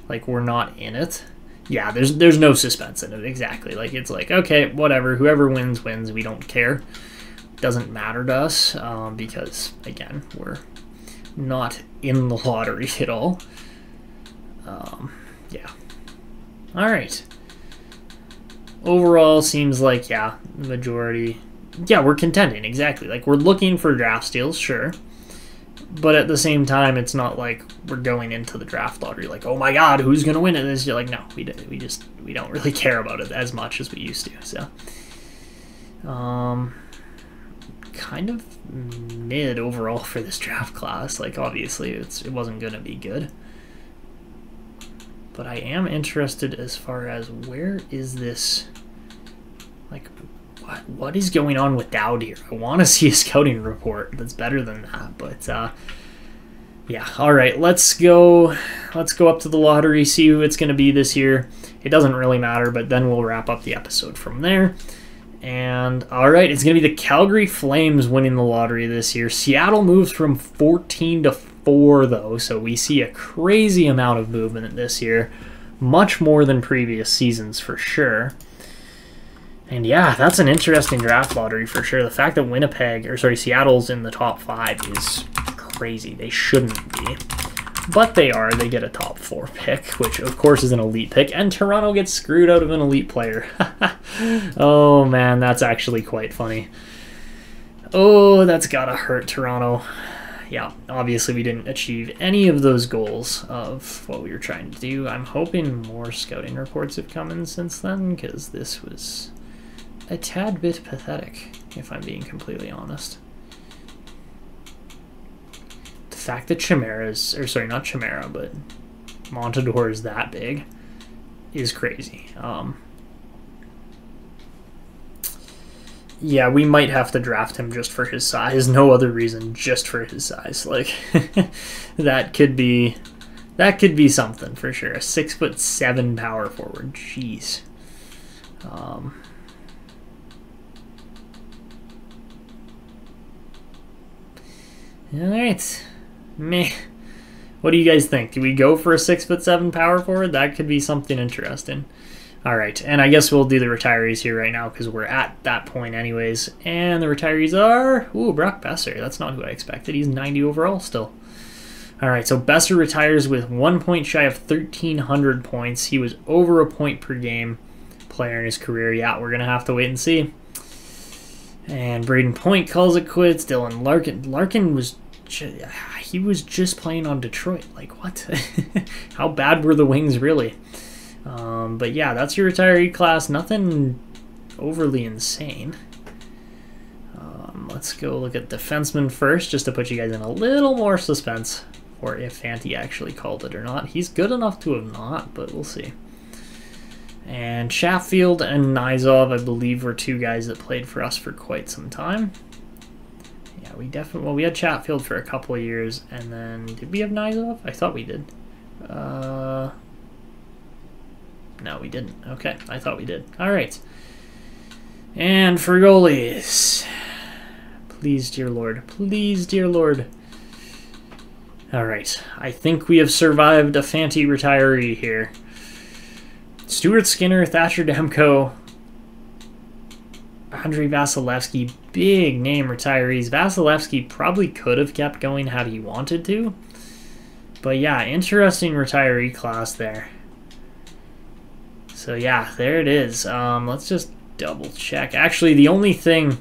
like, we're not in it. Yeah, there's no suspense in it, exactly. Like, it's like, okay, whatever, whoever wins, wins, we don't care. Doesn't matter to us, because, again, we're not in the lottery at all. Yeah. Alright. Overall, seems like, yeah, the majority... Yeah, we're contending, exactly. Like, we're looking for draft steals, sure. But at the same time, it's not like we're going into the draft lottery like, oh my god, who's going to win it this year? Like, no, we don't really care about it as much as we used to, so. Kind of mid overall for this draft class. Like, obviously, it wasn't going to be good. But I am interested as far as where is this, like, what is going on with Dowd here? I want to see a scouting report that's better than that, but yeah. All right, let's go up to the lottery, see who it's going to be this year. It doesn't really matter, but then we'll wrap up the episode from there. And all right, it's going to be the Calgary Flames winning the lottery this year. Seattle moves from 14 to 4 though, so we see a crazy amount of movement this year, much more than previous seasons for sure. And yeah, that's an interesting draft lottery for sure. The fact that Seattle's in the top 5 is crazy. They shouldn't be, but they are. They get a top 4 pick, which of course is an elite pick, and Toronto gets screwed out of an elite player. Oh man, that's actually quite funny. Oh, that's gotta hurt Toronto. yeah, obviously we didn't achieve any of those goals of what we were trying to do. I'm hoping more scouting reports have come in since then, because this was a tad bit pathetic, if I'm being completely honest. The fact that Chimera's, or sorry, not Chimera, but Montador is that big is crazy. Yeah, we might have to draft him just for his size. No other reason, just for his size. Like, that could be something for sure. A 6'7" power forward. Jeez. All right. Meh. What do you guys think? Do we go for a 6'7" power forward? That could be something interesting. All right, and I guess we'll do the retirees here right now because we're at that point anyways. And the retirees are, ooh, Brock Besser. That's not who I expected. He's 90 overall still. All right, so Besser retires with 1 point shy of 1,300 points. He was over a point per game player in his career. Yeah, we're going to have to wait and see. And Braden Point calls it quits. Dylan Larkin was he was just playing on Detroit. Like, what? How bad were the Wings really? But yeah, that's your retiree class. Nothing overly insane. Let's go look at defensemen first, just to put you guys in a little more suspense for if Fanti actually called it or not. He's good enough to have not, but we'll see. And Chatfield and Nizov, I believe, were two guys that played for us for quite some time. Yeah, we definitely, well, we had Chatfield for a couple of years, and then, did we have Nizov? I thought we did. No, we didn't. Okay, I thought we did. All right. And for goalies, please, dear Lord. Please, dear Lord. All right. I think we have survived a Fanti retiree here. Stuart Skinner, Thatcher Demko, Andrei Vasilevsky, big name retirees. Vasilevsky probably could have kept going had he wanted to. But yeah, interesting retiree class there. So yeah, there it is. Let's just double check. Actually, the only thing...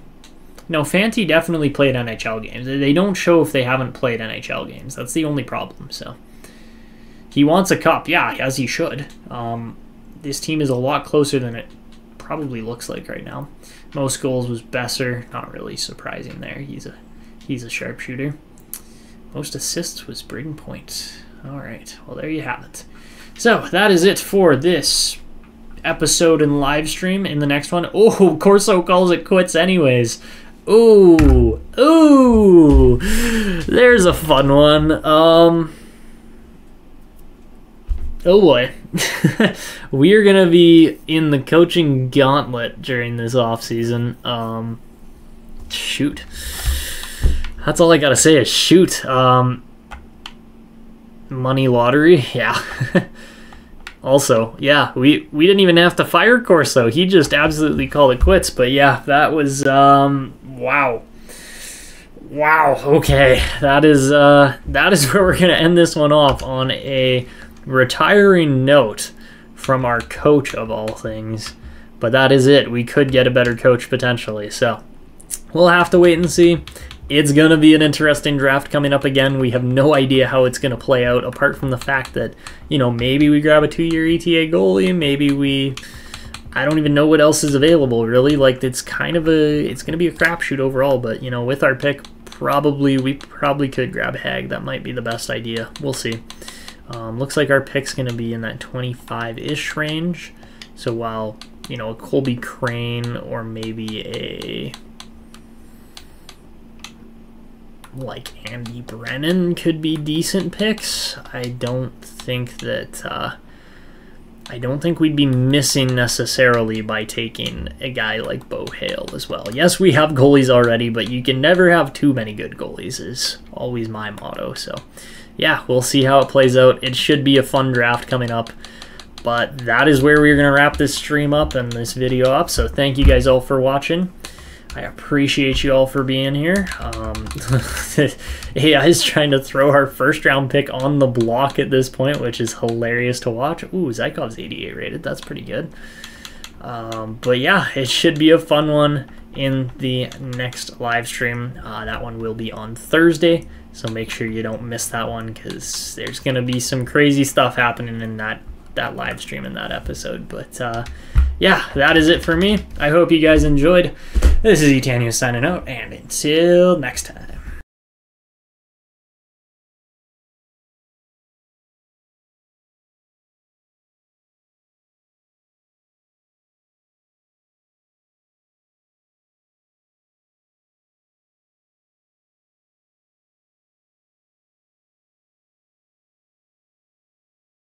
No, Fanti definitely played NHL games. They don't show if they haven't played NHL games. That's the only problem. So he wants a cup. Yeah, as he should. This team is a lot closer than it probably looks like right now. Most goals was Besser. Not really surprising there. He's a sharpshooter. Most assists was Braden Point. All right. Well, there you have it. So that is it for this episode and live stream. In the next one, oh, Corso calls it quits anyways. Ooh, ooh, there's a fun one. Oh boy. We are gonna be in the coaching gauntlet during this off season. Shoot, that's all I gotta say is shoot. Money lottery, yeah. Also, yeah, we didn't even have to fire Corso. He just absolutely called it quits. But yeah, that was wow. Wow, okay. That is where we're gonna end this one off, on a retiring note from our coach of all things. But that is it. We could get a better coach potentially. So we'll have to wait and see. It's going to be an interesting draft coming up again. We have no idea how it's going to play out, apart from the fact that, you know, maybe we grab a 2-year ETA goalie, maybe I don't even know what else is available, really. Like, it's going to be a crapshoot overall, but, you know, with our pick, we probably could grab Hag. That might be the best idea. We'll see. Looks like our pick's going to be in that 25-ish range. So while, you know, a Colby Crane or maybe a... like Andy Brennan could be decent picks. I don't think we'd be missing necessarily by taking a guy like Bo Hale as well. Yes, we have goalies already, but you can never have too many good goalies is always my motto. So yeah, we'll see how it plays out. It should be a fun draft coming up. But that is where we're going to wrap this stream up and this video up. So thank you guys all for watching. I appreciate you all for being here. AI is trying to throw our first-round pick on the block at this point, which is hilarious to watch. Ooh, Zaikov's 88 rated. That's pretty good. But yeah, it should be a fun one in the next live stream. That one will be on Thursday, so make sure you don't miss that one, because there's going to be some crazy stuff happening in that live stream in that episode. But yeah, that is it for me. I hope you guys enjoyed. This is Etania signing out, and until next time.